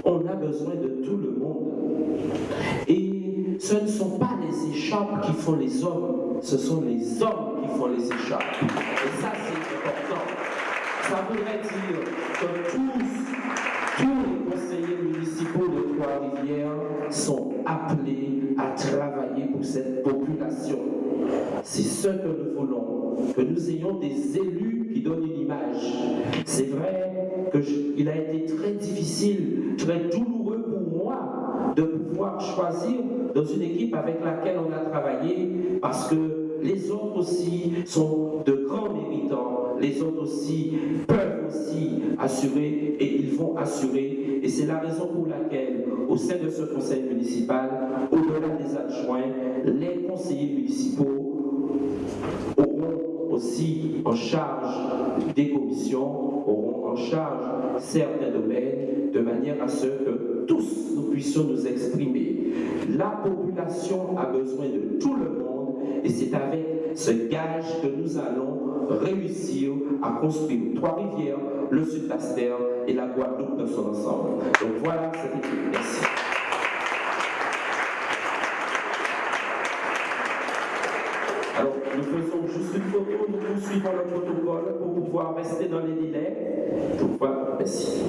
on a besoin de tout le monde. Et ce ne sont pas les écharpes qui font les hommes, ce sont les hommes qui font les écharpes. Et ça, c'est important. Ça voudrait dire que tous les conseillers municipaux de Trois-Rivières sont appelés à travailler pour cette population. C'est ce que nous voulons, que nous ayons des élus qui donnent une image. C'est vrai qu'il a été très difficile, très douloureux pour moi de pouvoir choisir dans une équipe avec laquelle on a travaillé, parce que les autres aussi sont de grands méritants, les autres aussi peuvent aussi assurer et ils vont assurer. Et c'est la raison pour laquelle, au sein de ce conseil municipal, au-delà des adjoints, les conseillers municipaux auront aussi en charge des commissions, auront en charge certains domaines, de manière à ce que tous nous puissions nous exprimer. La population a besoin de tout le monde et c'est avec ce gage que nous allons réussir à construire Trois-Rivières, le Sud-Aster et la Guadeloupe dans son ensemble. Donc voilà cette équipe. Merci. Alors, nous faisons juste une photo, nous poursuivons le protocole pour pouvoir rester dans les délais. Donc voilà, merci.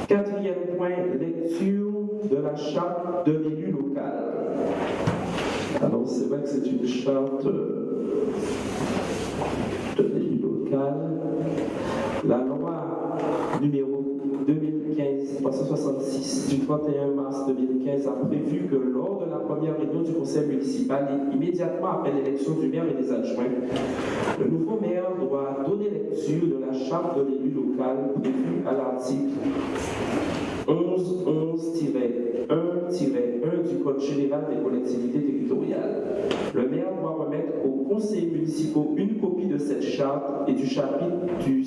Quatrième point, lecture de la charte de l'élu local. Alors, c'est vrai que c'est une charte de l'élu local. La loi numéro 2015-366 du 31 mars 2015 a prévu que lors de la première réunion du conseil municipal, et immédiatement après l'élection du maire et des adjoints, le nouveau maire doit donner lecture de la charte de l'élu local prévue à l'article 11-1-1 du Code général des collectivités territoriales. Le maire doit remettre aux conseillers municipaux une copie de cette charte et du chapitre du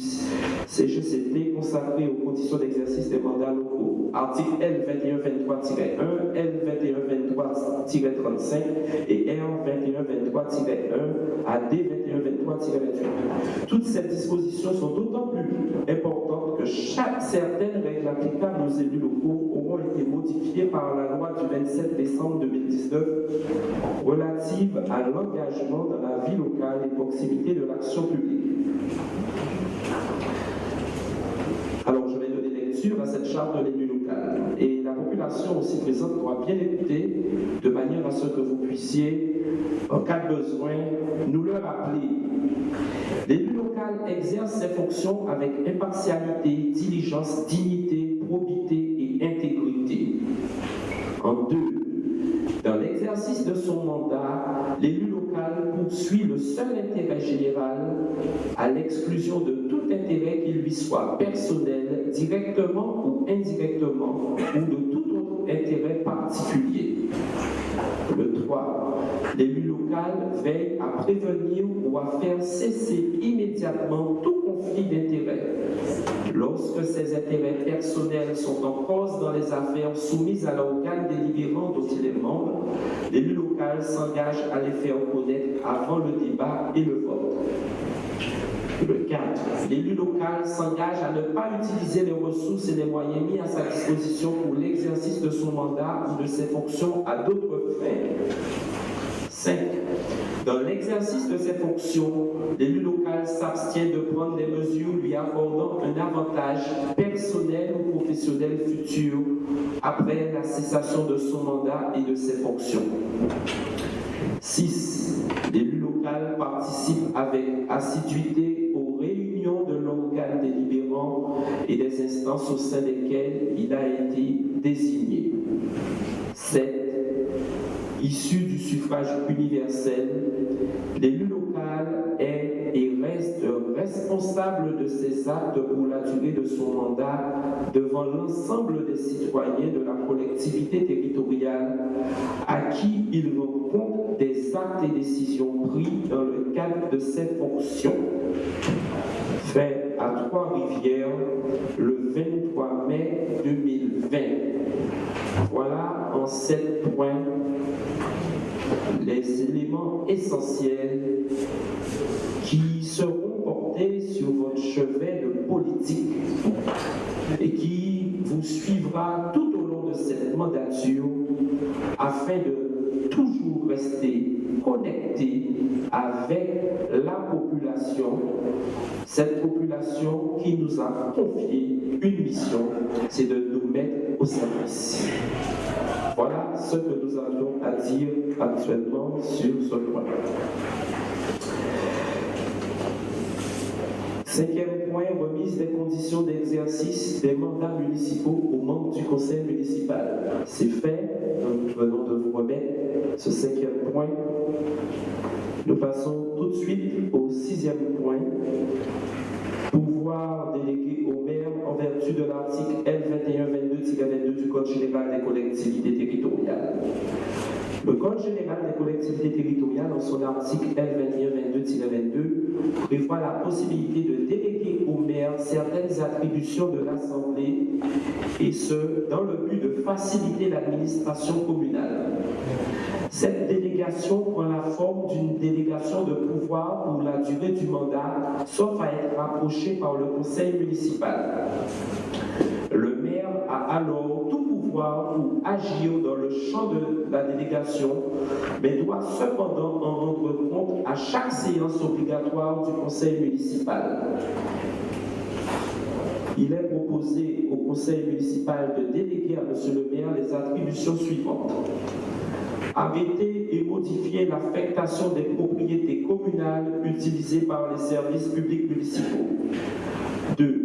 CGCT consacré aux conditions d'exercice des mandats locaux. Article L2123-1, L2123-35 et R2123-1 à D2123-28. Toutes ces dispositions sont d'autant plus importantes que certaines règles applicables aux élus locaux auront été modifiées par la loi du 27 décembre 2019 relative à l'engagement dans la vie locale et proximité de l'action publique. Alors, je vais donner lecture à cette charte de l'élu local. Et la population aussi présente doit bien écouter, de manière à ce que vous puissiez, en cas de besoin, nous le rappeler. L'élu local exerce ses fonctions avec impartialité, diligence, dignité, probité et intégrité. En deux, dans l'exercice de son mandat, l'élu local poursuit le seul intérêt général à l'exclusion de tout intérêt qui lui soit personnel, directement ou indirectement, ou de tout autre intérêt particulier. Le 3. L'élu local veille à prévenir ou à faire cesser immédiatement tout conflit d'intérêts. Lorsque ces intérêts personnels sont en cause dans les affaires soumises à l'organe délibérant dont il est membre, l'élu local s'engage à les faire connaître avant le débat et le vote. Le 4. L'élu local s'engage à ne pas utiliser les ressources et les moyens mis à sa disposition pour l'exercice de son mandat ou de ses fonctions à d'autres fins. 5. Dans l'exercice de ses fonctions, l'élu local s'abstient de prendre des mesures lui accordant un avantage personnel ou professionnel futur après la cessation de son mandat et de ses fonctions. 6. L'élu local participe avec assiduité aux réunions de l'organe délibérant et des instances au sein desquelles il a été désigné. 7. Issu du suffrage universel, l'élu local est et reste responsable de ses actes pour la durée de son mandat devant l'ensemble des citoyens de la collectivité territoriale à qui il rend compte des actes et décisions pris dans le cadre de ses fonctions. Fait à Trois-Rivières le 23 mai 2020. Voilà en 7 points les éléments essentiels qui seront portés sur votre chevet de politique et qui vous suivra tout au long de cette mandature afin de toujours rester connecté avec la population, cette population qui nous a confié une mission, c'est de nous mettre au service. Voilà ce que nous avions à dire actuellement sur ce point. 5e point, remise des conditions d'exercice des mandats municipaux aux membres membres du conseil municipal. C'est fait, nous venons de vous remettre ce 5e point. Nous passons tout de suite au 6e point. Pouvoir délégué au maire en vertu de l'article L2122-22 du Code général des collectivités territoriales. Le Code général des collectivités territoriales, en son article L2122-22, prévoit la possibilité de déléguer au maire certaines attributions de l'Assemblée, et ce, dans le but de faciliter l'administration communale. Cette délégation prend la forme d'une délégation de pouvoir pour la durée du mandat, sauf à être rapproché par le conseil municipal. Le maire a alors tout pouvoir pour agir dans le champ de la délégation, mais doit cependant en rendre compte à chaque séance obligatoire du conseil municipal. Il est proposé au conseil municipal de déléguer à M. le maire les attributions suivantes. Arrêter et modifier l'affectation des propriétés communales utilisées par les services publics municipaux. 2.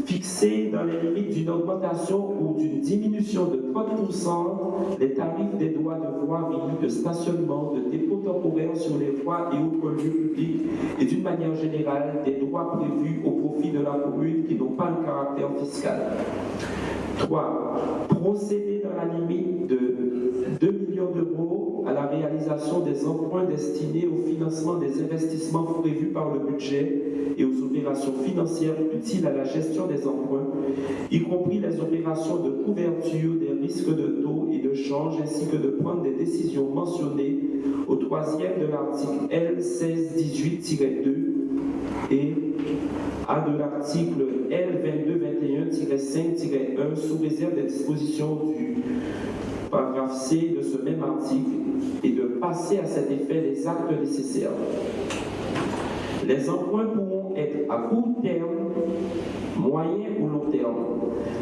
Fixer dans les limites d'une augmentation ou d'une diminution de 30% les tarifs des droits de voirie, de stationnement, de dépôt temporaire sur les voies et autres lieux publics et d'une manière générale des droits prévus au profit de la commune qui n'ont pas un caractère fiscal. 3. Procéder dans la limite de 2 millions d'euros à la réalisation des emprunts destinés au financement des investissements prévus par le budget et aux opérations financières utiles à la gestion des emprunts, y compris les opérations de couverture des risques de taux et de change, ainsi que de prendre des décisions mentionnées au 3e de l'article L1618-2 et à de l'article L2221-5-1 sous réserve des dispositions du paragraphe C de ce même article et de passer à cet effet les actes nécessaires. Les emprunts pourront être à court terme, moyen ou long terme,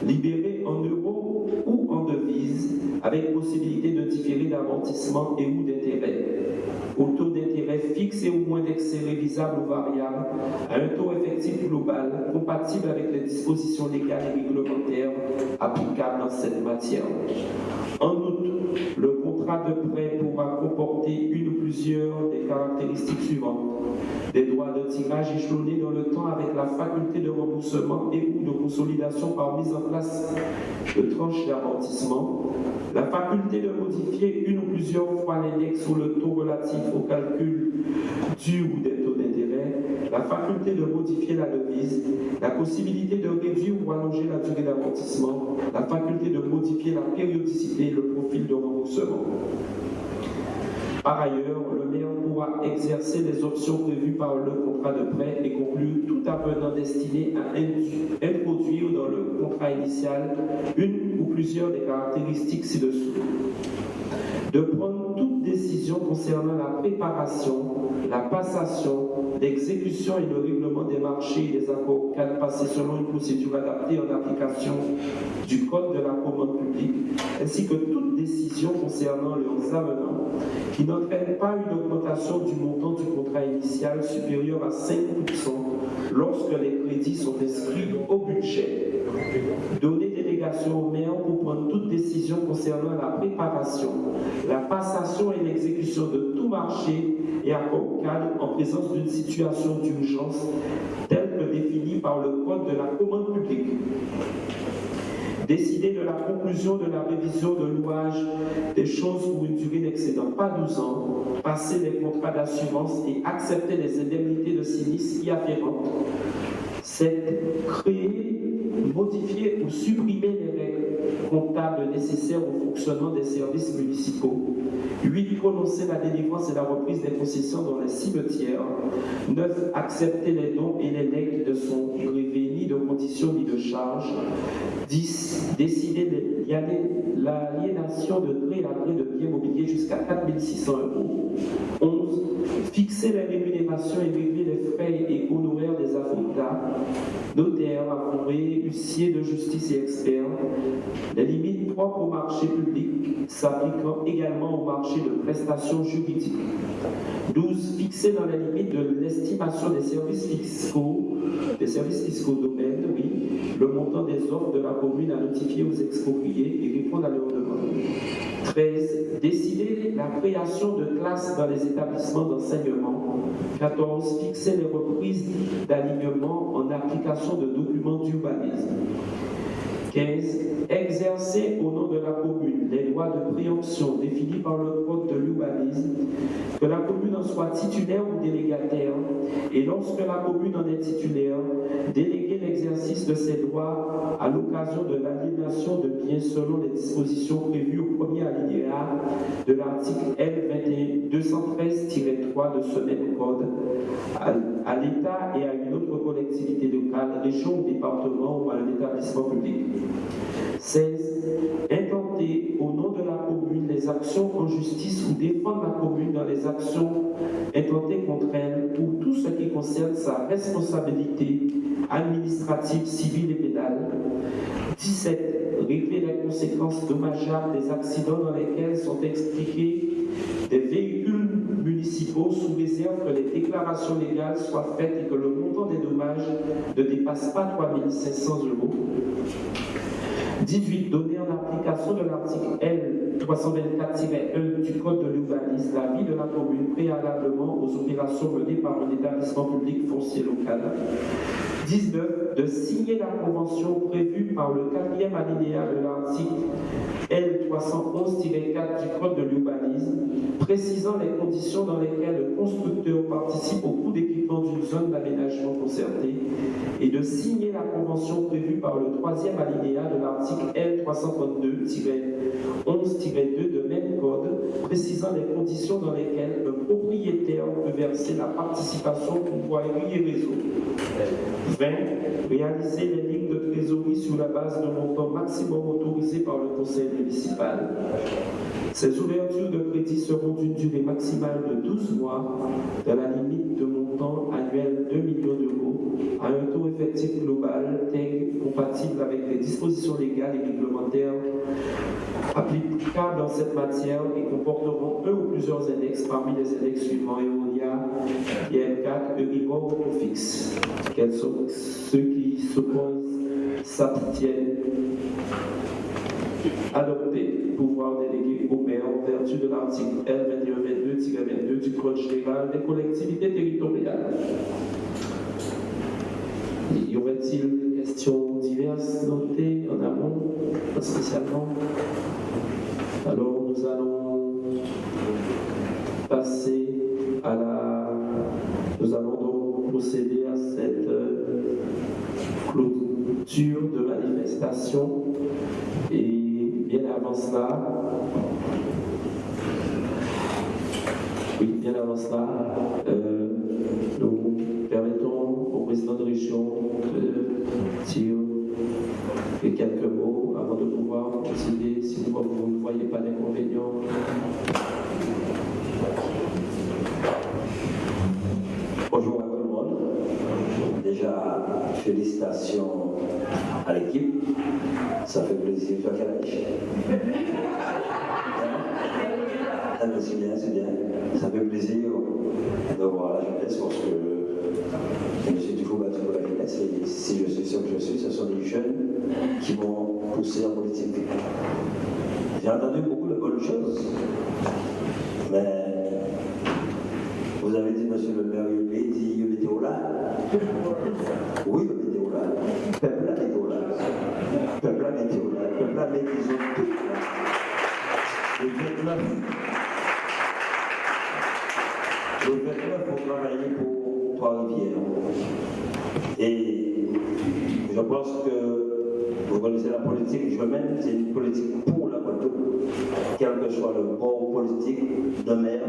libérés en euros ou en devises, avec possibilité de différer d'amortissement et ou d'intérêt, au taux d'intérêt fixe et ou moins indexé révisable ou variable, à un taux effectif global compatible avec les dispositions légales et réglementaires applicables dans cette matière. En outre, le contrat de prêt pourra comporter une ou plusieurs des caractéristiques suivantes. Des droits de tirage échelonnés dans le temps avec la faculté de remboursement et ou de consolidation par mise en place de tranches d'amortissement, la faculté de modifier une ou plusieurs fois l'index ou le taux relatif au calcul du ou des taux d'intérêt, la faculté de modifier la devise, la possibilité de réduire ou allonger la durée d'amortissement, la faculté de modifier la périodicité et le profil de remboursement. Par ailleurs, le maire pourra exercer les options prévues par le contrat de prêt et conclure tout avenant destiné à introduire dans le contrat initial une ou plusieurs des caractéristiques ci-dessous. De prendre toute décision concernant la préparation, la passation, l'exécution et le règlement des marchés et des accords cadres passés selon une procédure adaptée en application du Code de la commande publique, ainsi que toute décision concernant leurs avenants qui n'entraîne pas une augmentation du montant du contrat initial supérieur à 5% lorsque les crédits sont inscrits au budget. Donner délégation au maire pour prendre toute décision concernant la préparation, la passation et l'exécution de tout marché et accord cadre en présence d'une situation d'urgence telle que définie par le Code de la commande publique. Décider de la conclusion de la révision de louage des choses pour une durée n'excédant pas 12 ans, passer les contrats d'assurance et accepter les indemnités de sinistre y afférentes. C'est créer, modifier ou supprimer les règles comptables nécessaires au fonctionnement des services municipaux. 8. Prononcer la délivrance et la reprise des concessions dans les cimetières. 9. Accepter les dons et les legs qui ne sont grevés ni de conditions ni de charges. 10. Décider l'aliénation de gré à gré de biens mobiliers jusqu'à 4 600 €. 11. Fixer les rémunérations et régler les frais et honoraires des avocats, notaires, avoués, huissiers de justice et experts. Les limites propres au marché public s'appliquant également au marché de prestations juridiques. 12. Fixer dans la limite de l'estimation des services fiscaux domaines, le montant des offres de la commune à notifier aux expropriés et répondre à leurs demandes. 13. Décider la création de classes dans les établissements d'enseignement. 14. Fixer les reprises d'alignement en application de documents d'urbanisme. 15. Exercer au nom de la commune les droits de préemption définis par le Code de l'urbanisme, que la commune en soit titulaire ou délégataire, et lorsque la commune en est titulaire, déléguer l'exercice de ses droits à l'occasion de l'aliénation de biens selon les dispositions prévues au premier alinéa de l'article L213-3 de ce même Code, à l'État et à une autre collectivité locale, région ou département ou à un établissement public. 16. Intenter au nom de la commune les actions en justice ou défendre la commune dans les actions intentées contre elle pour tout ce qui concerne sa responsabilité administrative, civile et pénale. 17. Régler les conséquences dommageables des accidents dans lesquels sont expliqués des véhicules municipaux sous réserve que les déclarations légales soient faites et que le montant des dommages ne dépasse pas 3 500 €. 18. Donner en application de l'article L324-1 du Code de l'urbanisme l'avis de la commune préalablement aux opérations menées par un établissement public foncier local. 19. De signer la convention prévue par le 4e alinéa de l'article L311-4 du Code de l'urbanisme, précisant les conditions dans lesquelles le constructeur participe au coût d'équipement d'une zone d'aménagement concertée, et de signer la convention prévue par le 3e alinéa de l'article L332-11-2 de même Code, précisant les conditions dans lesquelles le propriétaire peut verser la participation pour voirie et réseau. 20. Réaliser les lignes de trésorerie sur la base d'un montant maximum autorisé par le conseil municipal. Ces ouvertures de crédit seront d'une durée maximale de 12 mois, dans la limite de montant annuel 2 millions d'euros, à un taux effectif global TEG compatible avec les dispositions légales et réglementaires applicables dans cette matière et comporteront un ou plusieurs annexes parmi les annexes suivants: Eolia, IM4, Euribor ou fixe. Quels sont ceux qui s'opposent, s'abstiennent? Adopté. Pouvoir délégué au maire en vertu de l'article L2122-22 du Code général des collectivités territoriales. Y aurait-il des questions diverses notées en amont, pas spécialement? Alors nous allons passer à nous allons donc procéder à cette clôture de manifestation. Et bien avant cela, nous permettons au président de région de dire quelques mots avant de pouvoir procéder, si vous ne voyez pas d'inconvénient. Bonjour à tout le monde. Déjà, félicitations à l'équipe. Ça fait plaisir. Tu as quel âge? C'est bien, c'est bien. Ça fait plaisir de voir la jeunesse parce que je me suis toujours battu pour la jeunesse. Et si je suis ce que je suis, ce sont des jeunes qui m'ont poussé en politique. J'ai entendu beaucoup de bonnes choses, mais vous avez dit, monsieur le maire, il dit, il était là. Oui, il était là. Peuple là, il était là. Peuple là, il était là. Peuple là, ils ont tout là. Le 29, pour travailler pour Trois-Rivières. Et je pense que vous connaissez la politique que je mène, c'est une politique pour la Guadeloupe. Quel que soit le bord politique de maire,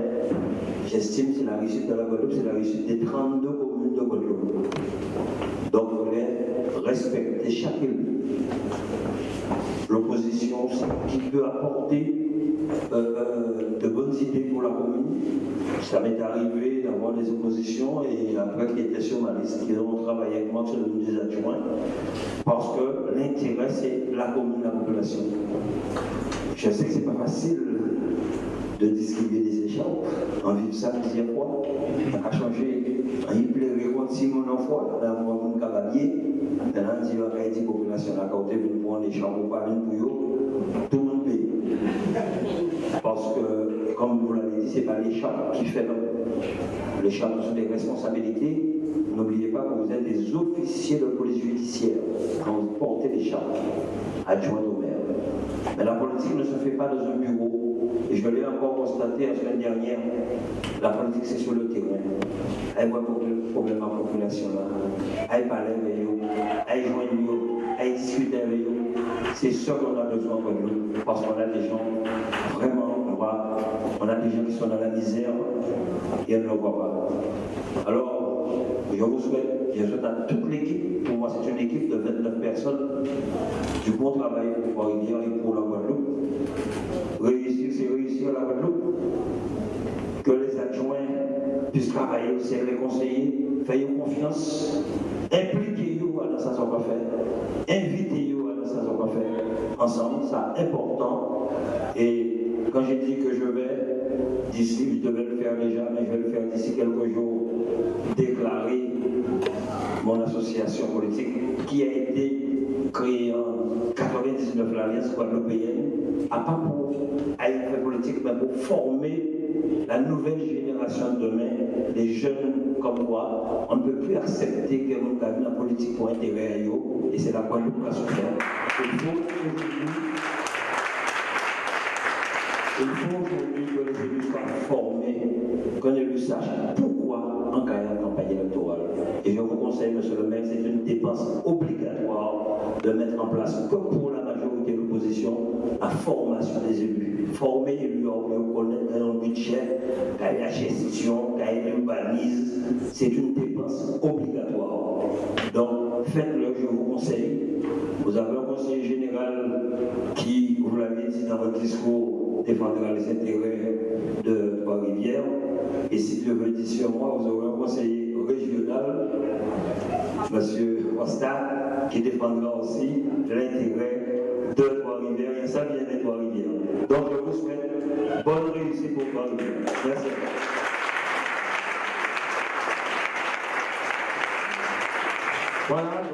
j'estime que c'est la réussite de la Guadeloupe, c'est la réussite des 32 communes de Guadeloupe. Donc il faudrait respecter chacune. L'opposition qui peut apporter de bonnes idées pour la commune. Ça m'est arrivé d'avoir des oppositions et après qui étaient sur ma liste, qui ont travaillé avec moi sur des adjoints, parce que l'intérêt c'est la commune, la population. Je sais que c'est pas facile de distribuer des écharpes, en vivre ça plusieurs fois, on a changé, on y plairait contre Simon en fois, on a un cavalier, maintenant on dit on a dit population à côté, vous prenez des écharpes, pas une pour eux, tout le monde paye. Parce que, comme vous l'avez dit, ce n'est pas l'écharpe qui fait l'homme. L'écharpe sont des responsabilités. N'oubliez pas que vous êtes des officiers de police judiciaire quand vous portez l'écharpe, adjoint au maire. Mais la politique ne se fait pas dans un bureau. Et je l'ai encore constaté la semaine dernière. La politique, c'est sur le terrain. Elle voit le problème à la population là. Elle parle avec eux. Elle joint avec eux. Elle discute avec eux. C'est ça qu'on a besoin de nous. Parce qu'on a des gens, vraiment, on a des gens qui sont dans la misère et elles ne le voient pas. Alors, je vous souhaite à toute l'équipe. Pour moi, c'est une équipe de 29 personnes. Du bon travail pour Trois-Rivières et pour la Guadeloupe. Réussir, c'est réussir la Guadeloupe. Que les adjoints puissent travailler aussi avec les conseillers, faire confiance, impliquez-vous dans ça qu'on va faire, invitez-vous dans ça qu'on va faire. Ensemble, c'est important. Et quand j'ai dit que je vais, d'ici, je devais le faire déjà, mais je vais le faire d'ici quelques jours, déclarer mon association politique qui a été créée en 99, l'Alliance guadeloupéenne, à pas pour faire politique, mais pour former la nouvelle génération de demain, des jeunes comme moi. On ne peut plus accepter que nous gagnons la politique pour intérêt à eux, et c'est la Guadeloupe qui a souffert. Il faut aujourd'hui que les élus soient formés, qu'un élu sache pourquoi on gagne la campagne électorale. Et je vous conseille, monsieur le maire, c'est une dépense obligatoire de mettre en place, comme pour la majorité de l'opposition, la formation des élus. Former les élus, on connaît un budget, qu'il y a la gestion, qu'il y a une balise, c'est une dépense obligatoire. Donc, faites-le, je vous conseille. Vous avez un conseiller général qui, vous l'avez dit dans votre discours, défendra les intérêts de Trois-Rivières. Et si Dieu veut dire sur moi, vous aurez un conseiller régional, M. Costa, qui défendra aussi l'intérêt de Trois-Rivières et ça vient de Trois-Rivières. Donc je vous souhaite bonne réussite pour Trois-Rivières. Merci. Voilà.